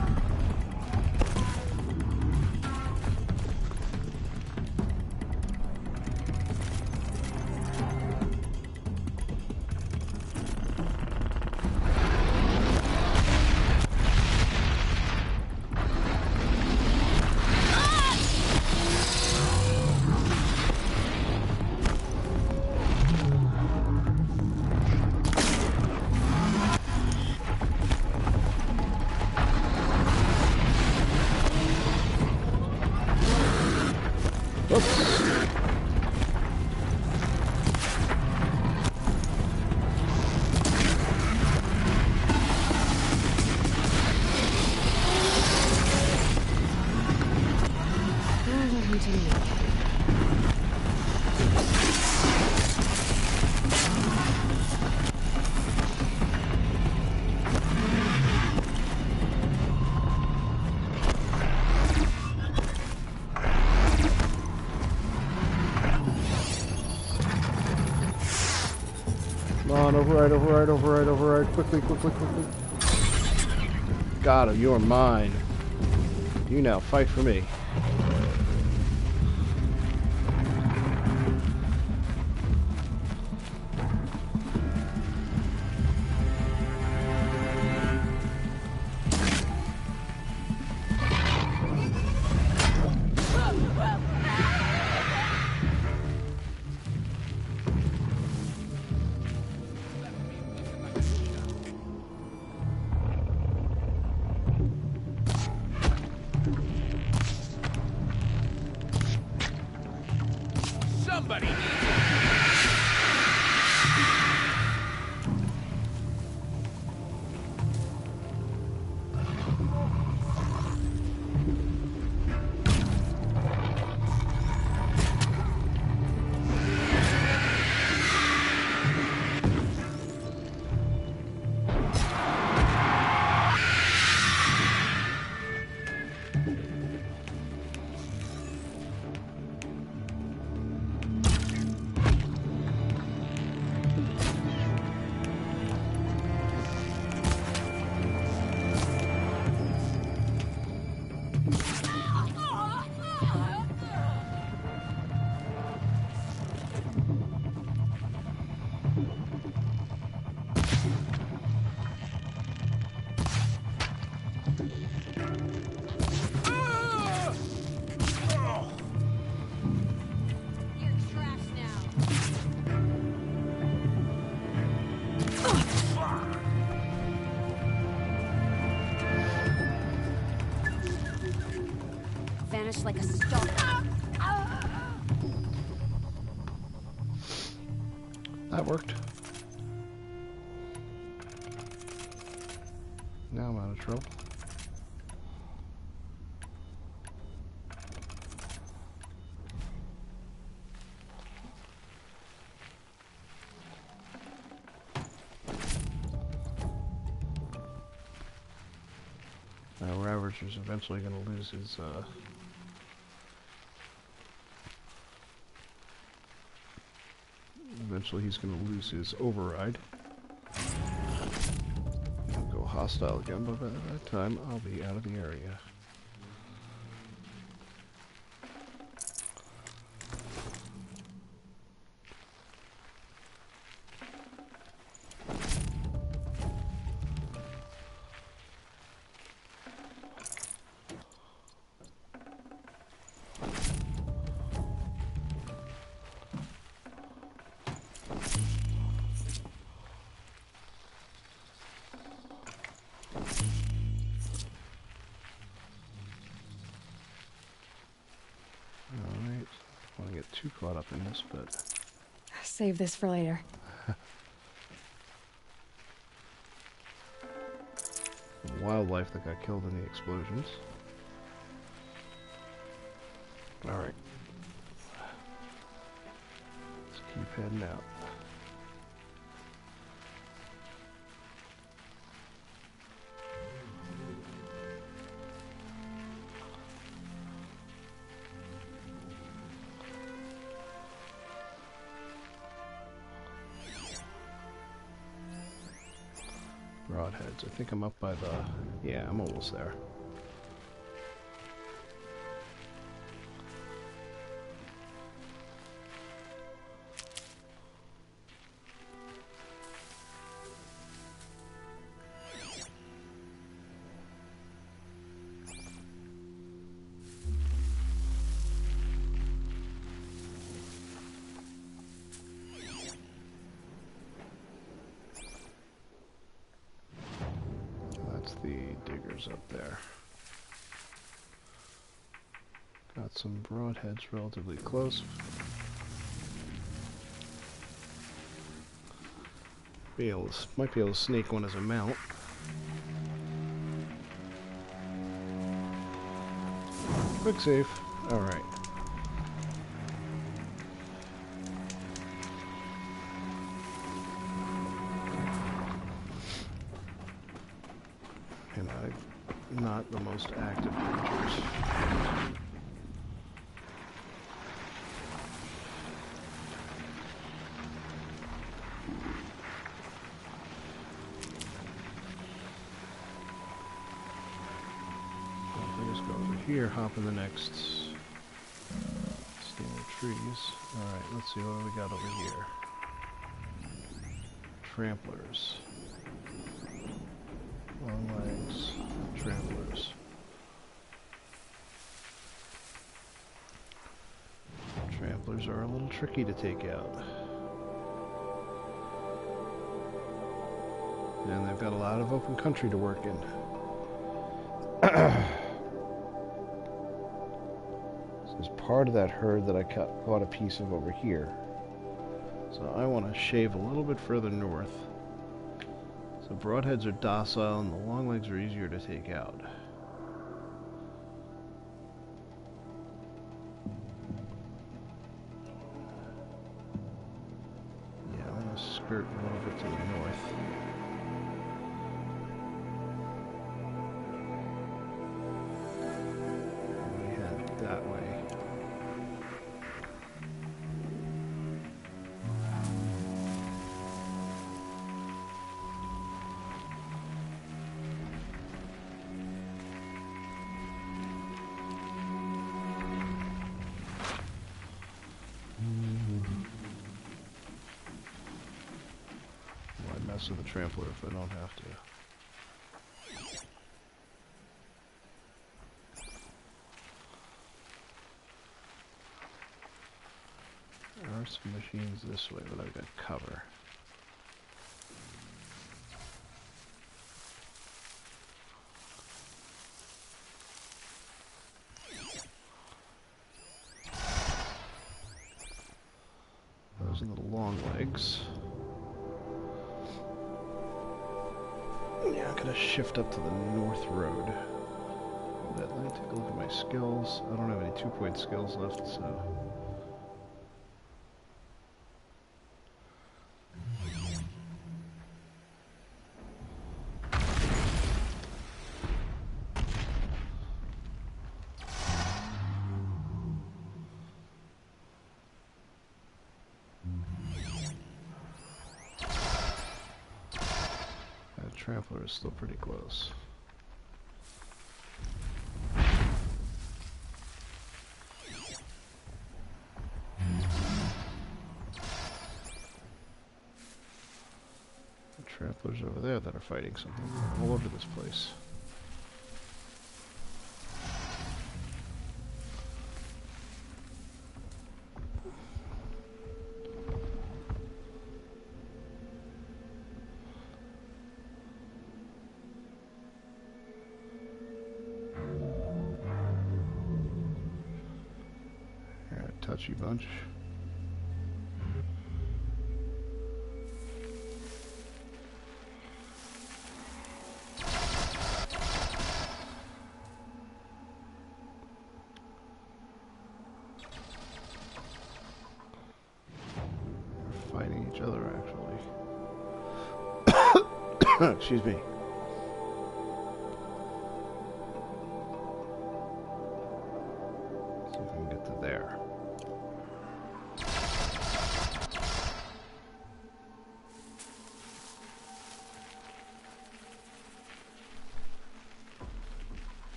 Come on, override, quickly. Got him, you're mine. You now fight for me. Somebody needs Vanished like a star. That worked. Now I'm out of trouble. Ravager's eventually going to lose his, eventually he's going to lose his override. He'll go hostile again, but by that time I'll be out of the area. Too caught up in this, but Save this for later. wildlife that got killed in the explosions. Alright. Let's keep heading out. Broadheads. I think I'm up by the... Yeah, I'm almost there. Up there. Got some broadheads relatively close. Might be able to snake one as a mount. Quick save. Alright. And I'm not the most active creatures. Here, hop in the next stand of trees. Alright, let's see what we got over here. Tramplers. Long legs. Tramplers. Tramplers are a little tricky to take out. And they've got a lot of open country to work in. Is part of that herd that I caught a piece of over here. So I want to shave a little bit further north. So broadheads are docile and the long legs are easier to take out. Yeah, I'm going to skirt a little bit to the north. We head that way. Mess with the trampler if I don't have to. There are some machines this way, but I've got cover. Those are the long legs. Yeah, I'm gonna shift up to the north road. Let me take a look at my skills. I don't have any 2-point skills left, so... Trampler is still pretty close. The Tramplers over there that are fighting something all over this place. Touchy bunch. They're fighting each other, actually. Excuse me. See if I can get to there.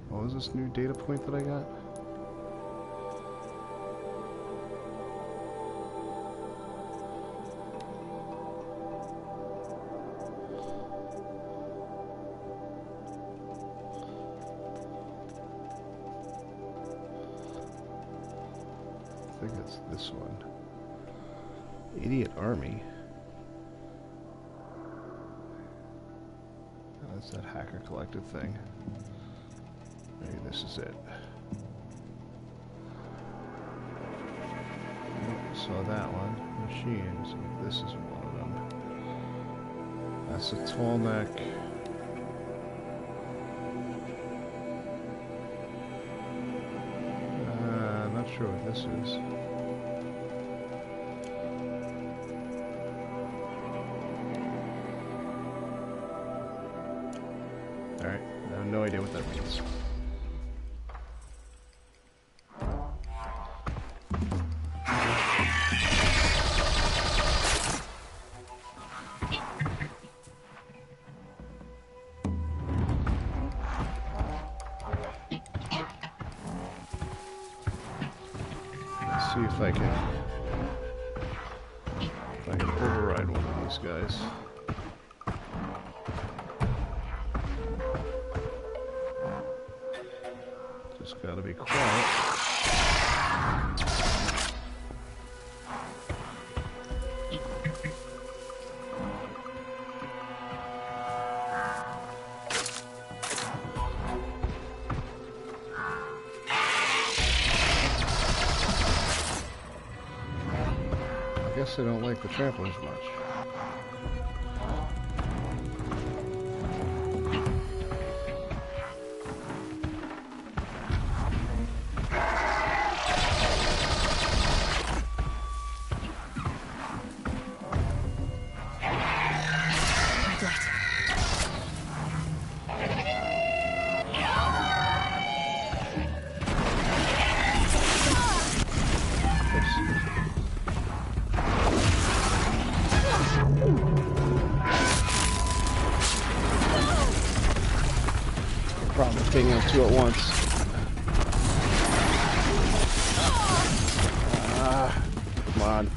What was this new data point that I got? I think it's this one. Idiot Army. Oh, that's that hacker collected thing. Maybe this is it. Saw that one. Machines. This is one of them. That's a tall neck. Not sure what this is. Alright, I have no idea what that means. See if I can override one of these guys. Just gotta be quiet. I guess I don't like the tramplers much. Problem with taking out two at once. Come on.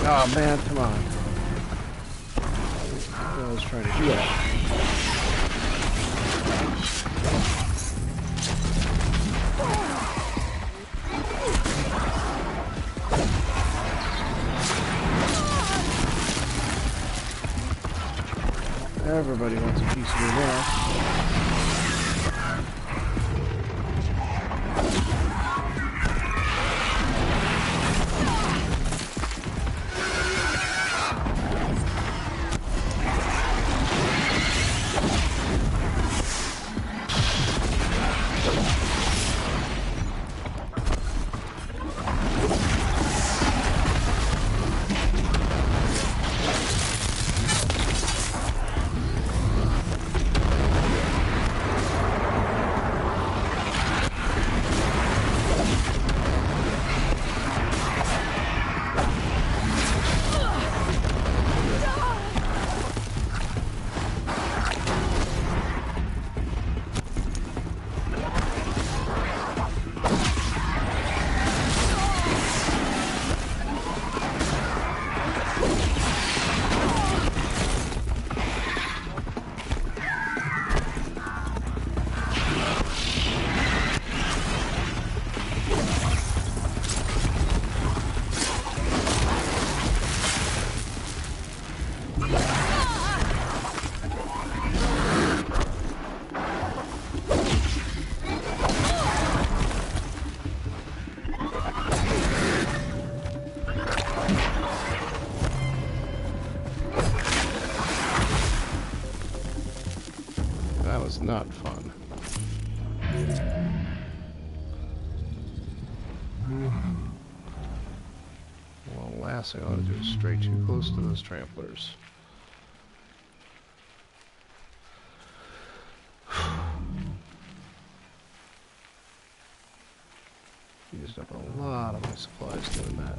Oh man, come on. I was trying to do that. Everybody wants a piece of me now. Not fun. Well, last thing I want to do is stray too close to those tramplers. Used up a lot of my supplies doing that.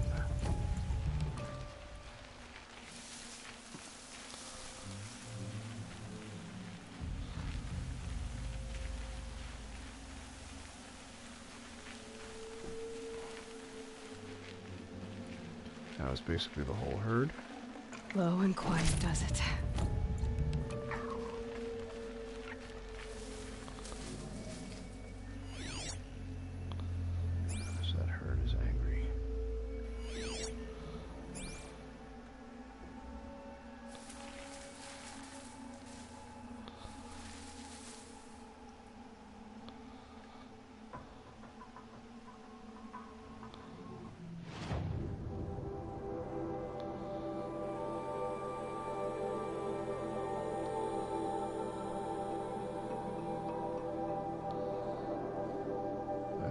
That was basically the whole herd. Low and quiet does it. So that herd is angry.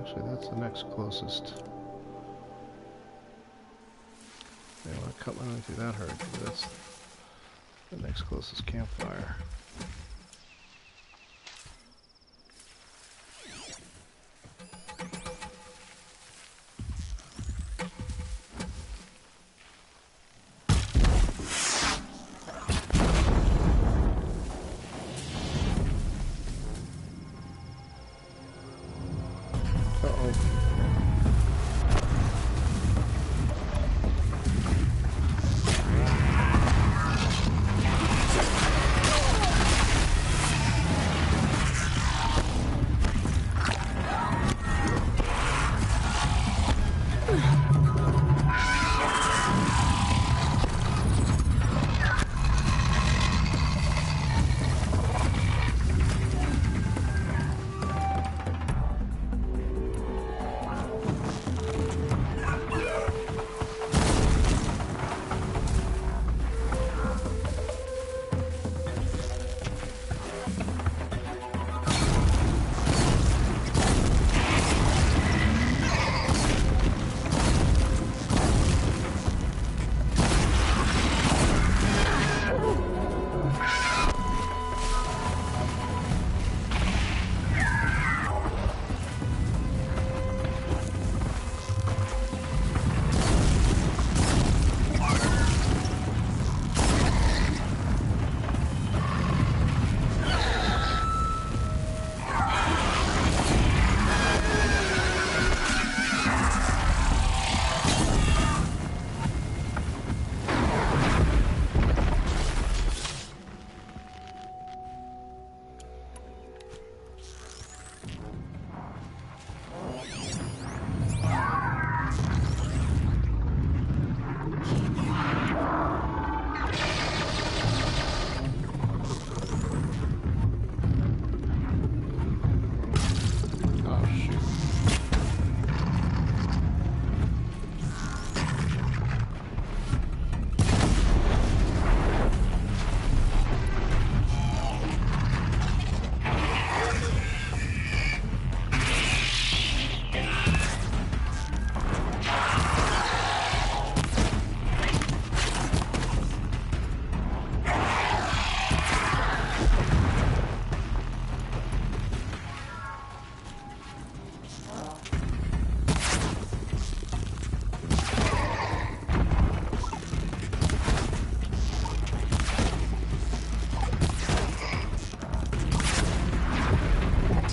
Actually, that's the next closest. I want to cut my way through that herd, because that's the next closest campfire.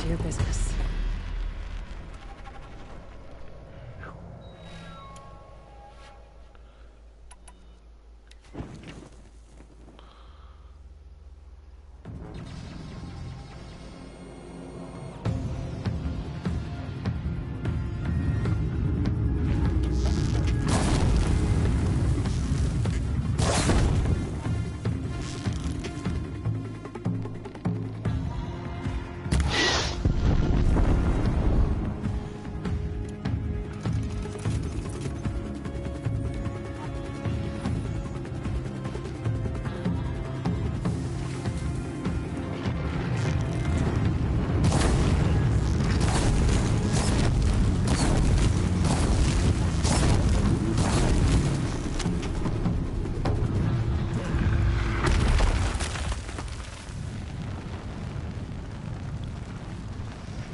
your business.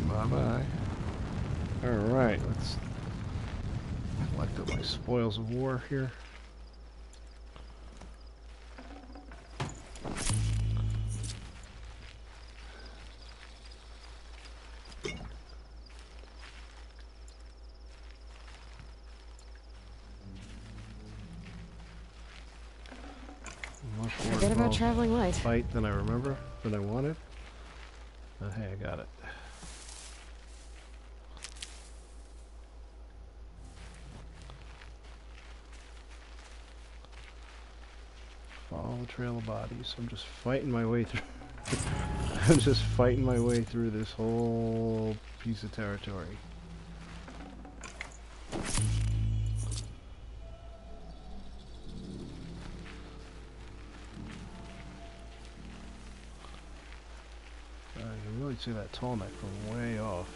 Bye-bye. Alright, let's collect up my spoils of war here. Forget about traveling light. Fight than I remember, than I wanted. But hey, I got it. Follow the trail of bodies. I'm just fighting my way through. I'm just fighting my way through this whole piece of territory. I can really see that tall neck from way off.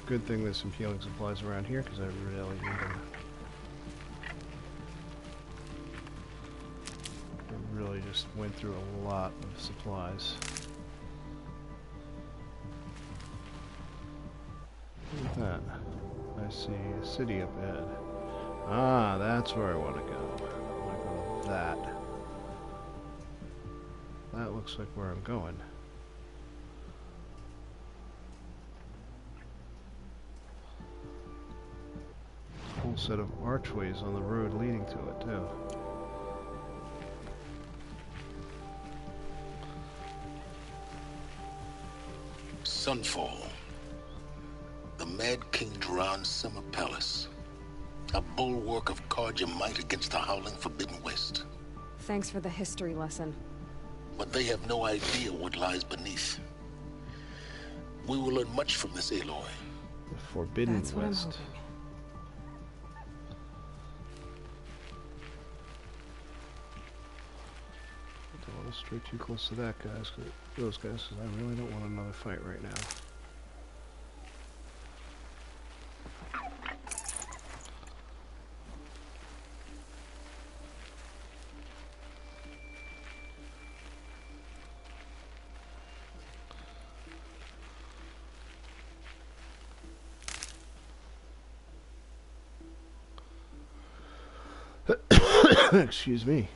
Good thing there's some healing supplies around here because I really need them. I really just went through a lot of supplies. Look at that. I see a city up ahead. Ah, that's where I want to go. I want to go to that. That looks like where I'm going. Whole set of archways on the road leading to it too. Sunfall. The Mad King Duran's summer palace. A bulwark of Carja might against the howling Forbidden West. Thanks for the history lesson. But they have no idea what lies beneath. We will learn much from this Aloy. The Forbidden That's what I'm West. hoping. Don't want to stray too close to that those guys, because I really don't want another fight right now. Excuse me.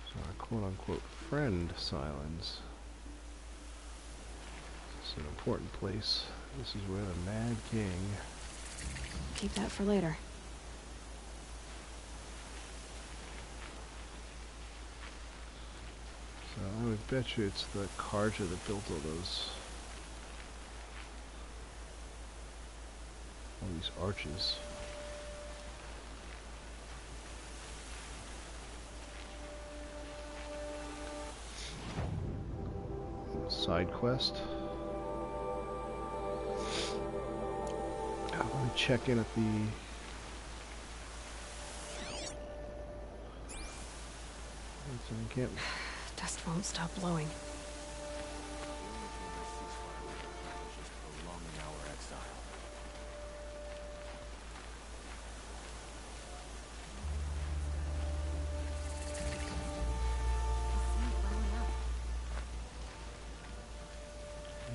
So our quote-unquote friend, Silence. This is an important place. This is where the Mad King... Keep that for later. So I would bet you it's the Carja that built all these arches. Side quest. Let me check in at the... I can't... Dust won't stop blowing.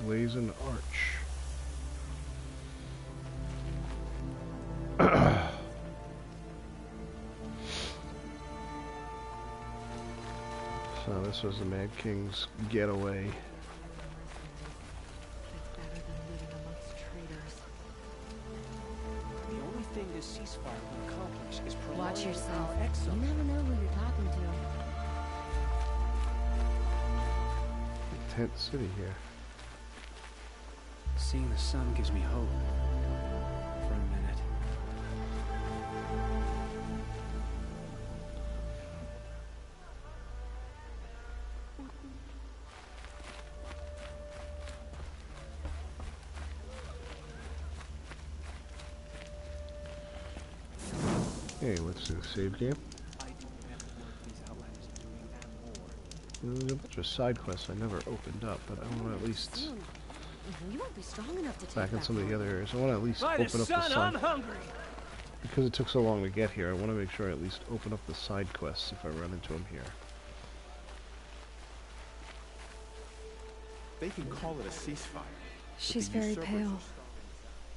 Blazing Arch. So this was the Mad King's getaway. It's better than living amongst traitors. The only thing this ceasefire will accomplish is Watch prolonging yourself. our exile. You never know who you're talking to. Tent City here. Seeing the sun gives me hope. For a minute. Hey, let's do the save game. I do better work these outlanders are doing and more. There's a bunch of side quests I never opened up, but I want to at least, Soon. You won't be strong enough to take back in that some of the on. other areas, I want to at least By open the up the sun, I'm side. hungry. Because it took so long to get here, I want to make sure I at least open up the side quests if I run into them here. They can call it a ceasefire. She's very pale.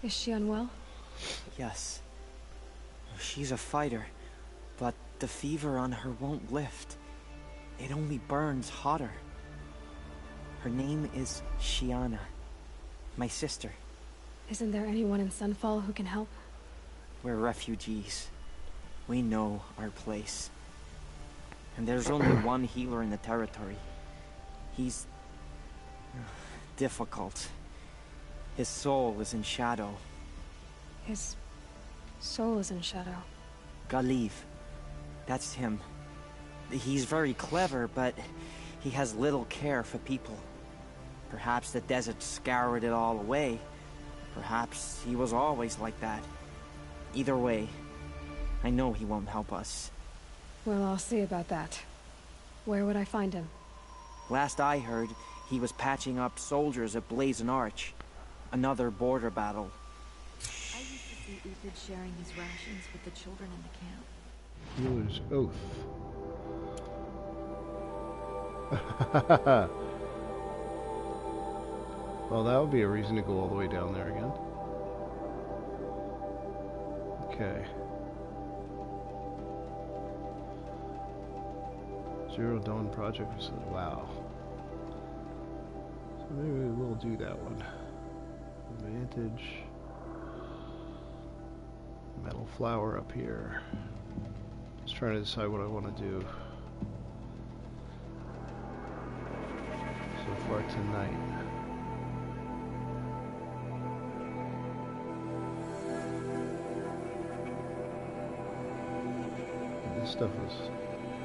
Is she unwell? Yes. She's a fighter, but the fever on her won't lift. It only burns hotter. Her name is Shiana, my sister. Isn't there anyone in Sunfall who can help? We're refugees. We know our place. And there's only one healer in the territory. He's difficult. His soul is in shadow. His soul is in shadow. Galiv. That's him. He's very clever, but he has little care for people. Perhaps the desert scoured it all away. Perhaps he was always like that. Either way, I know he won't help us. Well, I'll see about that. Where would I find him? Last I heard, he was patching up soldiers at Blazing Arch. Another border battle. I used to see Uthid sharing his rations with the children in the camp. Healer's Oath. Well, that would be a reason to go all the way down there again. Okay. Zero Dawn Project. Wow. So maybe we will do that one. Advantage. Metal flower up here. Just trying to decide what I want to do so far tonight.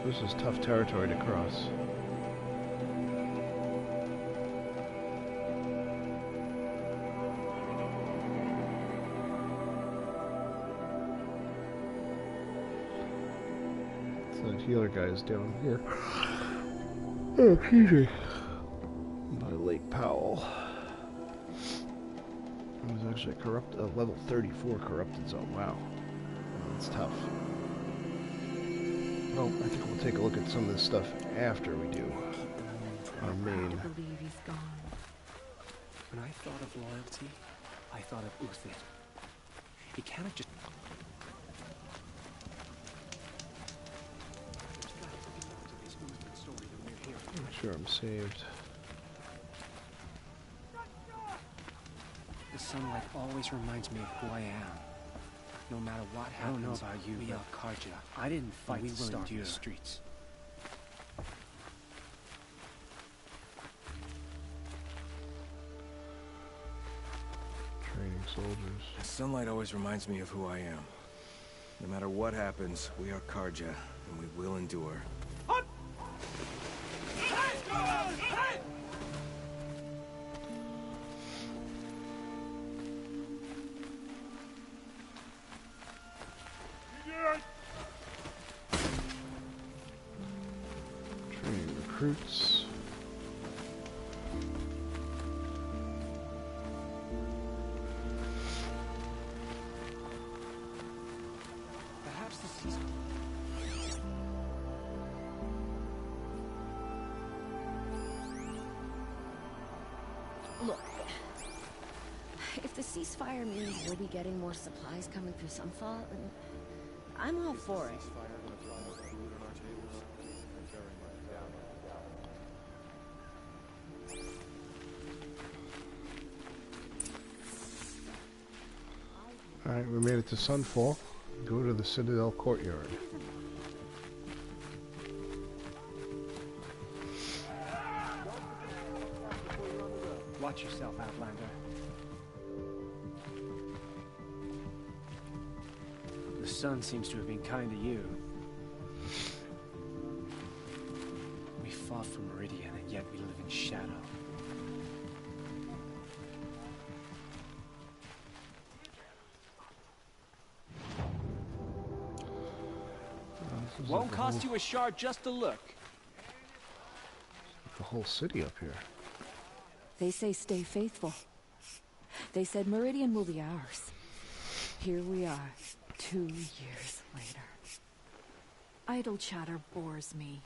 This is tough territory to cross. So the healer guy is down here. Oh, excuse me. By Lake Powell. It was actually a level 34 corrupted zone. Wow. That's tough. Well, I think we'll take a look at some of this stuff after we do our main. I believe he's gone. When I thought of loyalty, I thought of Uthid. He cannot just... There's got to be more to this Uthid story than we're hearing. Make sure I'm saved. The sunlight always reminds me of who I am. No matter what happens, I don't know about you, we are Karja. I didn't fight to start in the streets. Training soldiers. The sunlight always reminds me of who I am. No matter what happens, we are Karja, and we will endure. Training recruits. Perhaps the season... Look, ceasefire means we'll be getting more supplies coming through Sunfall, and I'm all for it. Alright, we made it to Sunfall. Go to the Citadel courtyard. Watch yourself, Outlander. The sun seems to have been kind to you. We fought for Meridian, and yet we live in shadow. Won't cost you a shard just to look. The whole city up here. They say stay faithful. They said Meridian will be ours. Here we are, 2 years later. Idle chatter bores me.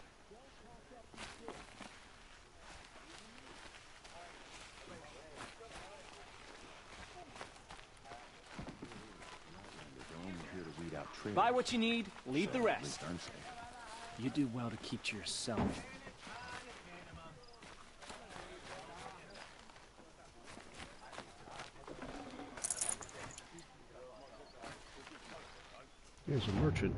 Buy what you need, leave the rest. You do well to keep to yourself. Here's a merchant.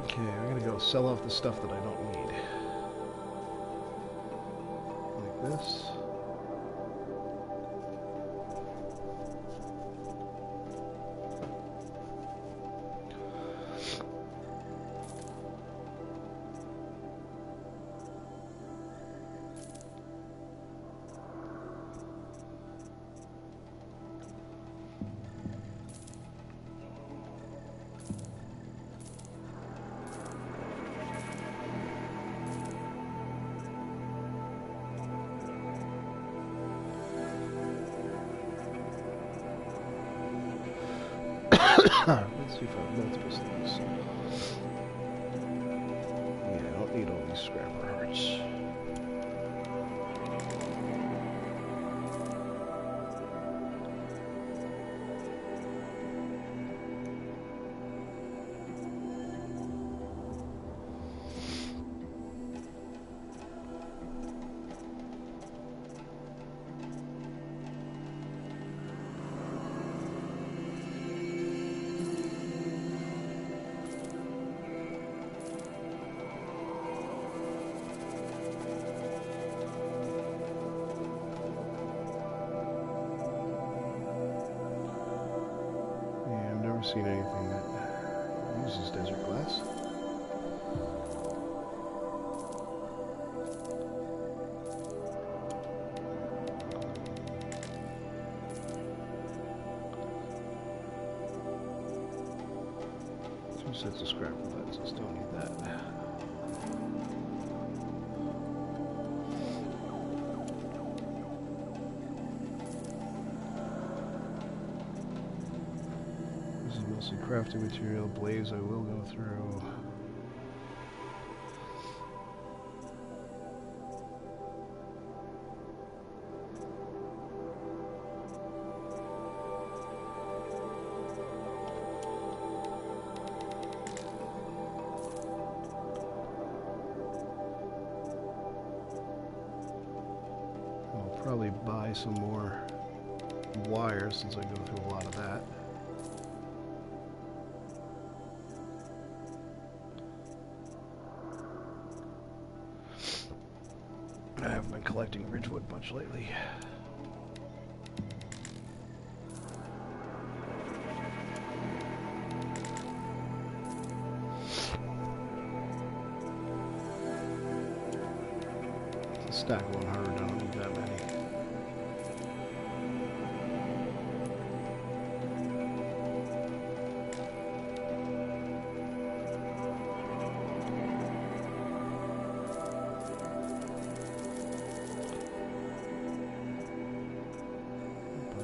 Okay, I'm gonna go sell off the stuff that I don't need. Like this. Let's see if I have multiple things. Yeah, I don't need all these scrapper hearts. Seen anything that uses desert glass. Two sets of scrap lenses, don't need that. Mostly crafting material. Blaze I will go through. I'll probably buy some more wire since I go through a lot of that. I haven't been collecting Ridgewood much lately. It's a stack of 100, I don't need that many.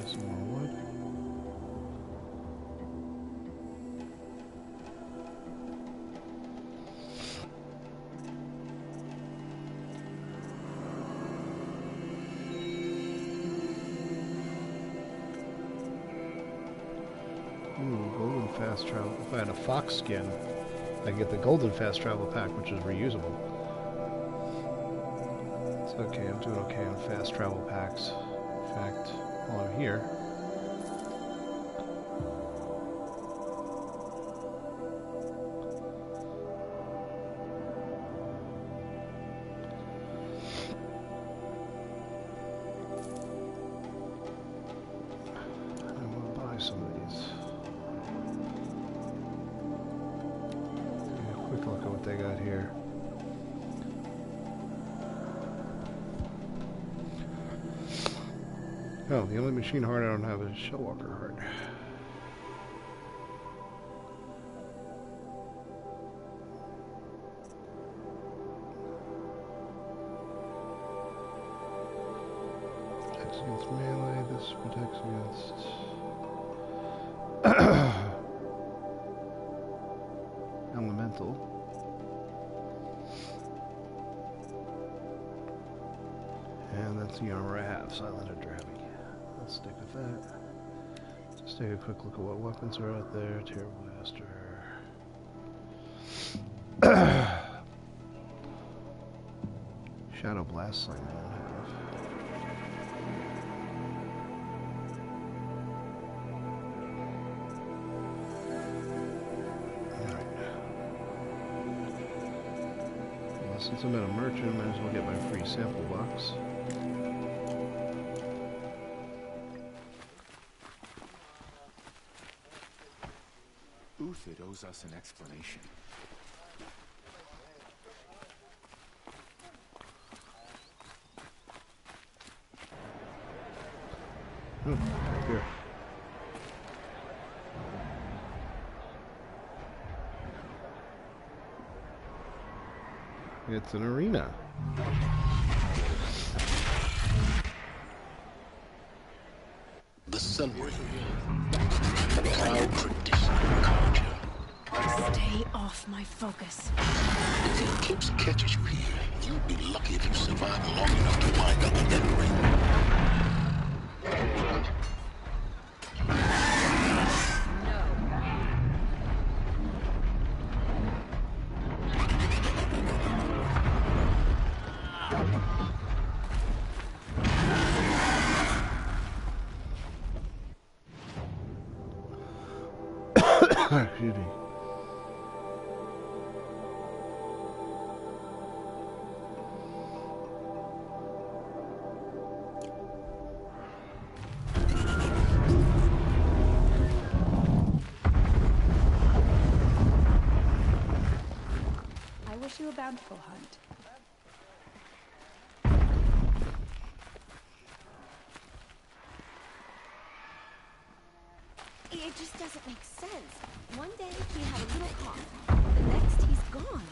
Some more wood. travel. If I had a fox skin, I get the golden fast travel pack, which is reusable. It's okay. I'm doing okay on fast travel packs. In fact, while I'm here. Some of these. Take a quick look at what they got here. Oh, the only machine heart I don't have is Shellwalker heart. Protects against melee, this protects against elemental. And that's the armor I have, Silent and Drabby. Let's stick with that. Just take a quick look at what weapons are out there. Tear Blaster. Shadow Blast Sling I don't have. Since I'm at a merchant, might as well get my free sample box. Uthid owes us an explanation. Right here. It's an arena. The Sun Ring. The proud tradition of Carja. Stay off my focus. If the eclipse catches you here, you'll be lucky if you survive long enough to wind up with that ring. Excuse me. I wish you a bountiful hunt. It just doesn't make sense. One day he had a little cough, the next he's gone.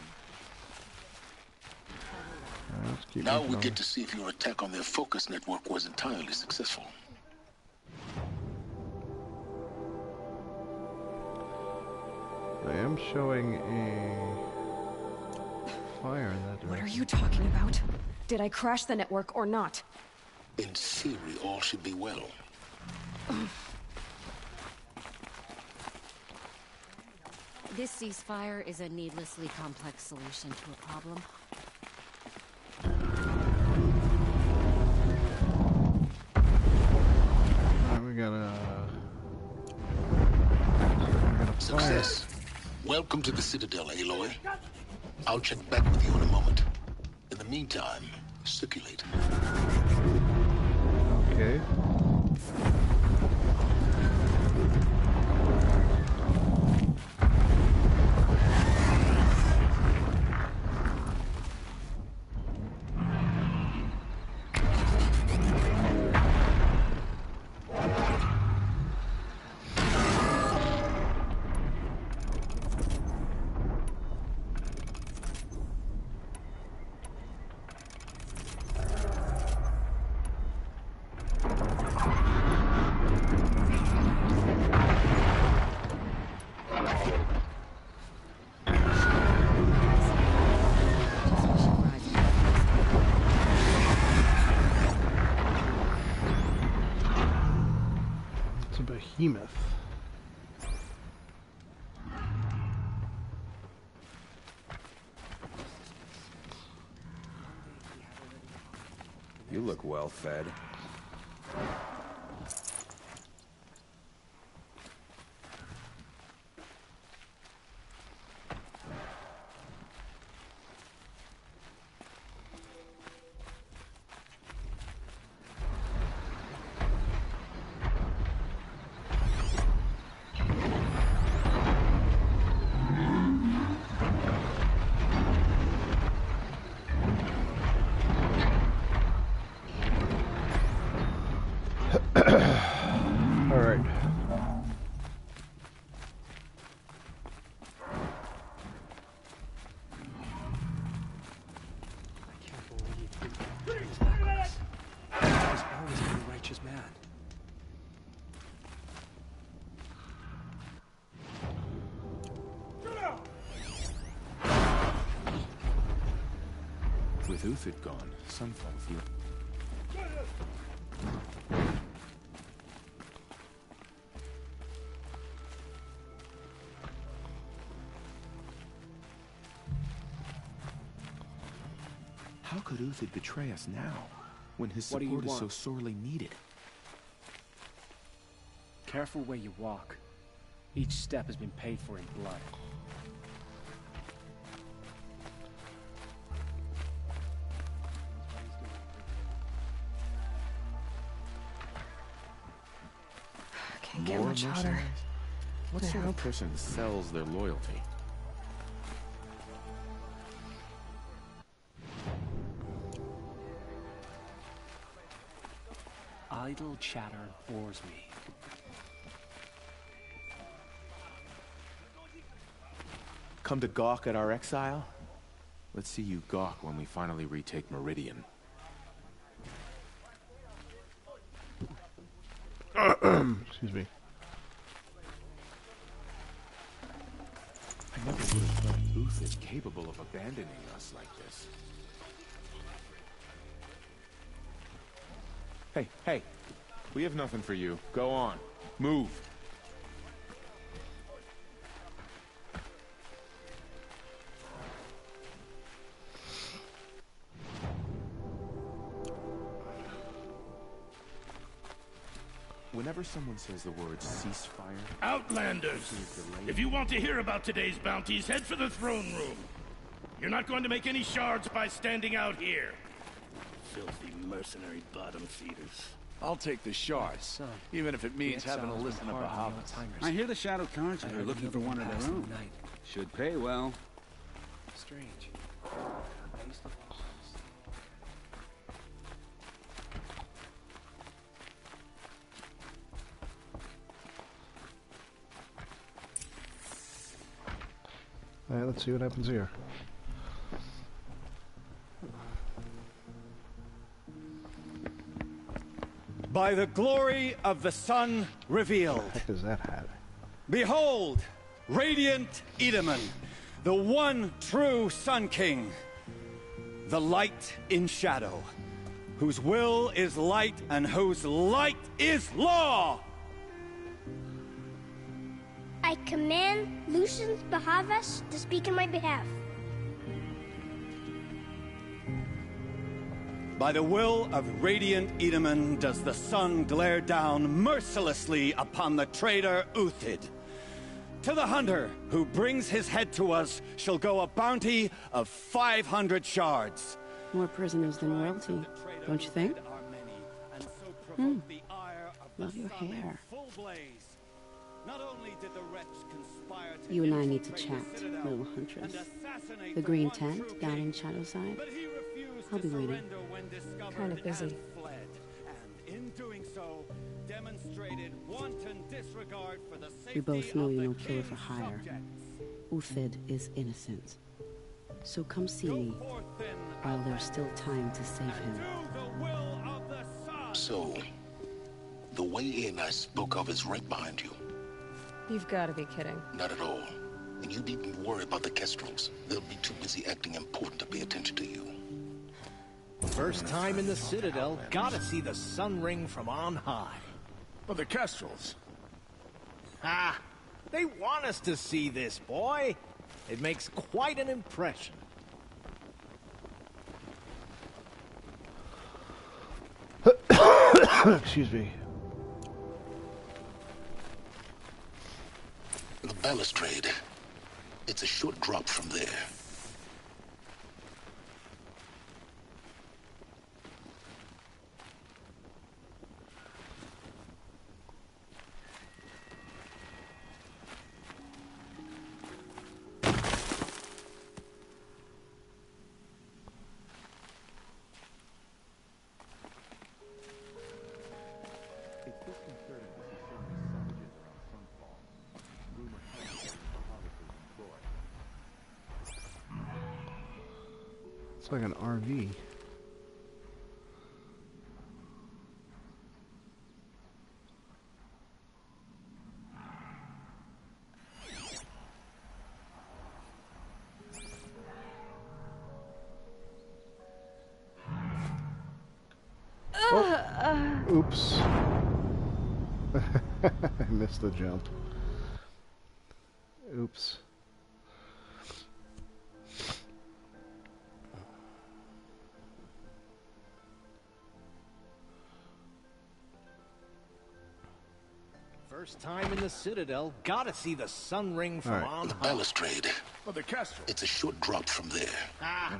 Now we get to see if your attack on their focus network was entirely successful. I am showing a fire in that direction. What are you talking about? Did I crash the network or not? In theory, all should be well. This ceasefire is a needlessly complex solution to a problem. Alright, we got a Success. Welcome to the Citadel, Aloy. I'll check back with you in a moment. In the meantime, circulate. Okay. It's a behemoth. You look well fed. All right. I can't believe he's back. He's always been a righteous man. With Uthid gone, Sunfall feels... How could Uthid betray us now, when his What do you support is so want? sorely needed? Careful where you walk. Each step has been paid for in blood. Can't get much hotter. What sort of person sells their loyalty? Idle chatter bores me. Come to gawk at our exile? Let's see you gawk when we finally retake Meridian. Excuse me. I never would have thought Uthid capable of abandoning us like this. Hey, we have nothing for you. Go on. Move. Whenever someone says the word ceasefire... Outlanders! If you want to hear about today's bounties, head for the throne room. You're not going to make any shards by standing out here. Filthy mercenary bottom feeders. I'll take the shards, even if it means having to listen to Bahavas. I hear the Shadow Cards are looking for one of their own. Should pay well. Strange. I used to walk All right, let's see what happens here. By the glory of the sun revealed. What the heck is that hat? Behold, radiant Edaman, the one true Sun King, the light in shadow, whose will is light and whose light is law. I command Lucius Bahavas to speak in my behalf. By the will of radiant Edaman does the sun glare down mercilessly upon the traitor Uthid. To the hunter who brings his head to us shall go a bounty of 500 shards. More prisoners than royalty, don't you think? Love your hair. You and I need to chat, little huntress. The green tent down in Shadowside. I'll be waiting. Kind of busy. We both know you're no killer for hire. Uthid is innocent. So come see me while there's still time to save him. So, the way in I spoke of is right behind you. You've got to be kidding. Not at all. And you needn't worry about the Kestrels. They'll be too busy acting important to pay attention to you. First time in the Citadel, gotta see the sun ring from on high. But the Kestrels. Ah, they want us to see this, boy. It makes quite an impression. Excuse me. The balustrade. It's a short drop from there. It's disconcerting to see so many savages around sunfall. Rumor has it that harvesters employ. It's like an RV. Oops. I missed the jump. Oops. First time in the Citadel, gotta see the sun ring from on The high. balustrade. Oh, the castle. It's a short drop from there. Ah,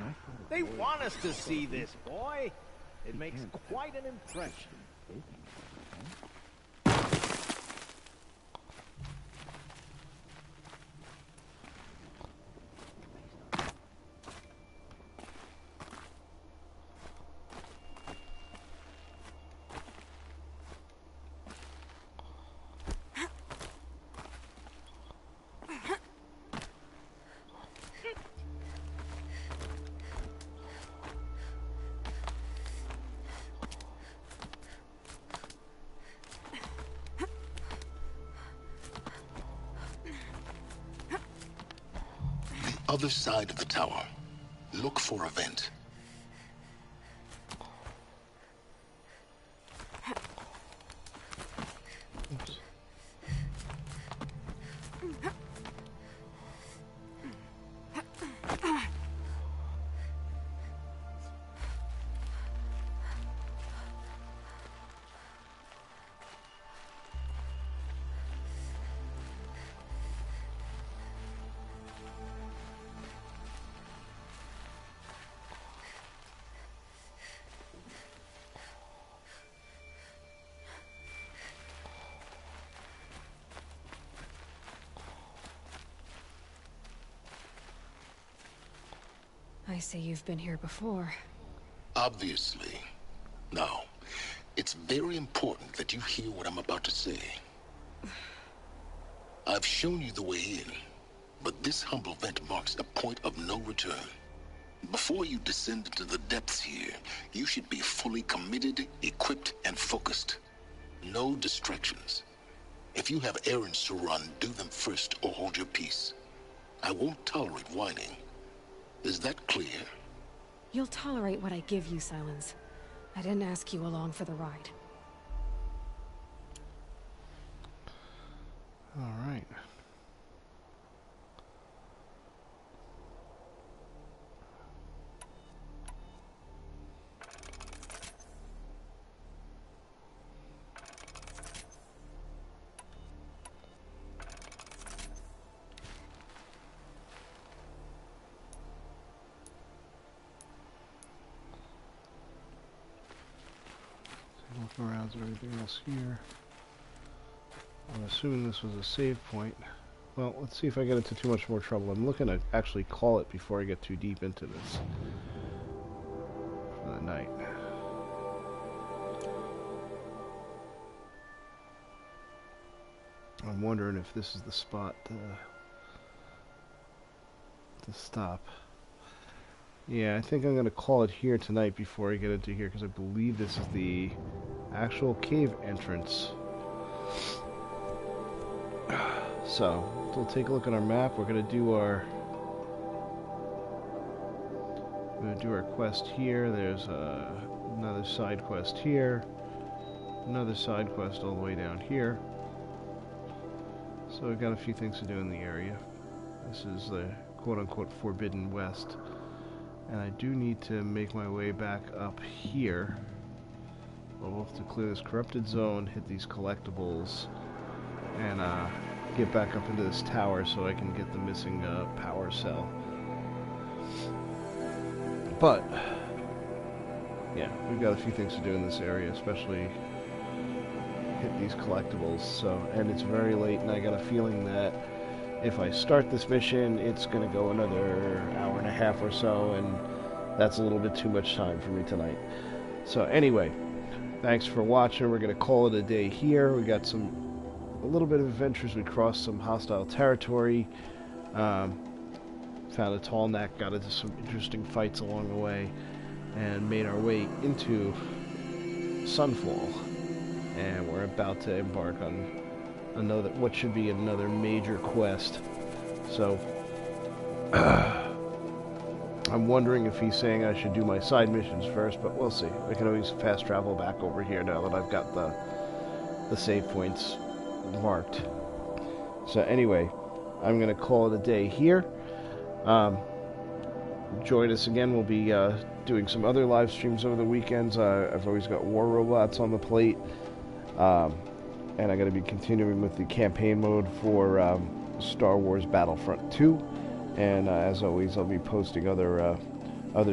they want us to see this, boy. It makes quite an impression. Other side of the tower. Look for a vent. I see you've been here before. Obviously. Now, it's very important that you hear what I'm about to say. I've shown you the way in, but this humble vent marks a point of no return. Before you descend into the depths here, you should be fully committed, equipped, and focused. No distractions. If you have errands to run, do them first or hold your peace. I won't tolerate whining. Is that clear? You'll tolerate what I give you, Silence. I didn't ask you along for the ride. All right. Look around, is there anything else here? I'm assuming this was a save point. Well, let's see if I get into too much more trouble. I'm looking to actually call it before I get too deep into this for the night. I'm wondering if this is the spot to stop. Yeah, I think I'm going to call it here tonight before I get into here, because I believe this is the actual cave entrance. So, we'll take a look at our map. We're going to do our quest here. There's another side quest here. Another side quest all the way down here. So we've got a few things to do in the area. This is the quote-unquote Forbidden West. And I do need to make my way back up here we'll have to clear this corrupted zone, hit these collectibles, and get back up into this tower so I can get the missing power cell. But yeah, we've got a few things to do in this area, especially hit these collectibles. So, and it's very late, and I got a feeling that if I start this mission, it's going to go another hour and a half or so, and that's a little bit too much time for me tonight. So anyway, thanks for watching. We're going to call it a day here. We got a little bit of adventures. We crossed some hostile territory, found a tall neck, got into some interesting fights along the way, and made our way into Sunfall. And we're about to embark on what should be another major quest. So I'm wondering if he's saying I should do my side missions first, but we'll see. I can always fast travel back over here now that I've got the save points marked. So anyway, I'm going to call it a day here. Join us again. We'll be doing some other live streams over the weekends. I've always got War Robots on the plate. And I'm going to be continuing with the campaign mode for Star Wars Battlefront 2. And as always, I'll be posting other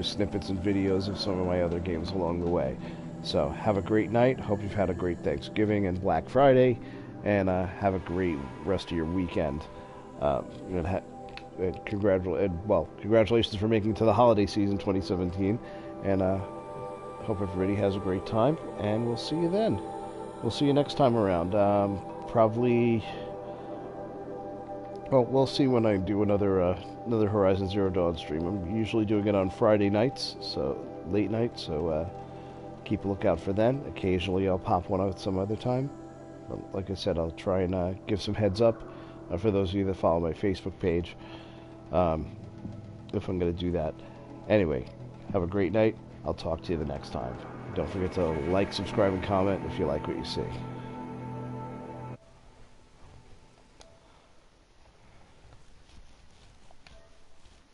snippets and videos of some of my other games along the way. So have a great night. Hope you've had a great Thanksgiving and Black Friday. And have a great rest of your weekend. Congratulations for making it to the holiday season 2017. And hope everybody has a great time. And we'll see you then. We'll see you next time around. Probably. Well, we'll see when I do another Horizon Zero Dawn stream. I'm usually doing it on Friday nights, so late night. So keep a lookout for then. Occasionally, I'll pop one out some other time. But like I said, I'll try and give some heads up for those of you that follow my Facebook page. If I'm going to do that. Anyway, have a great night. I'll talk to you the next time. Don't forget to like, subscribe, and comment if you like what you see.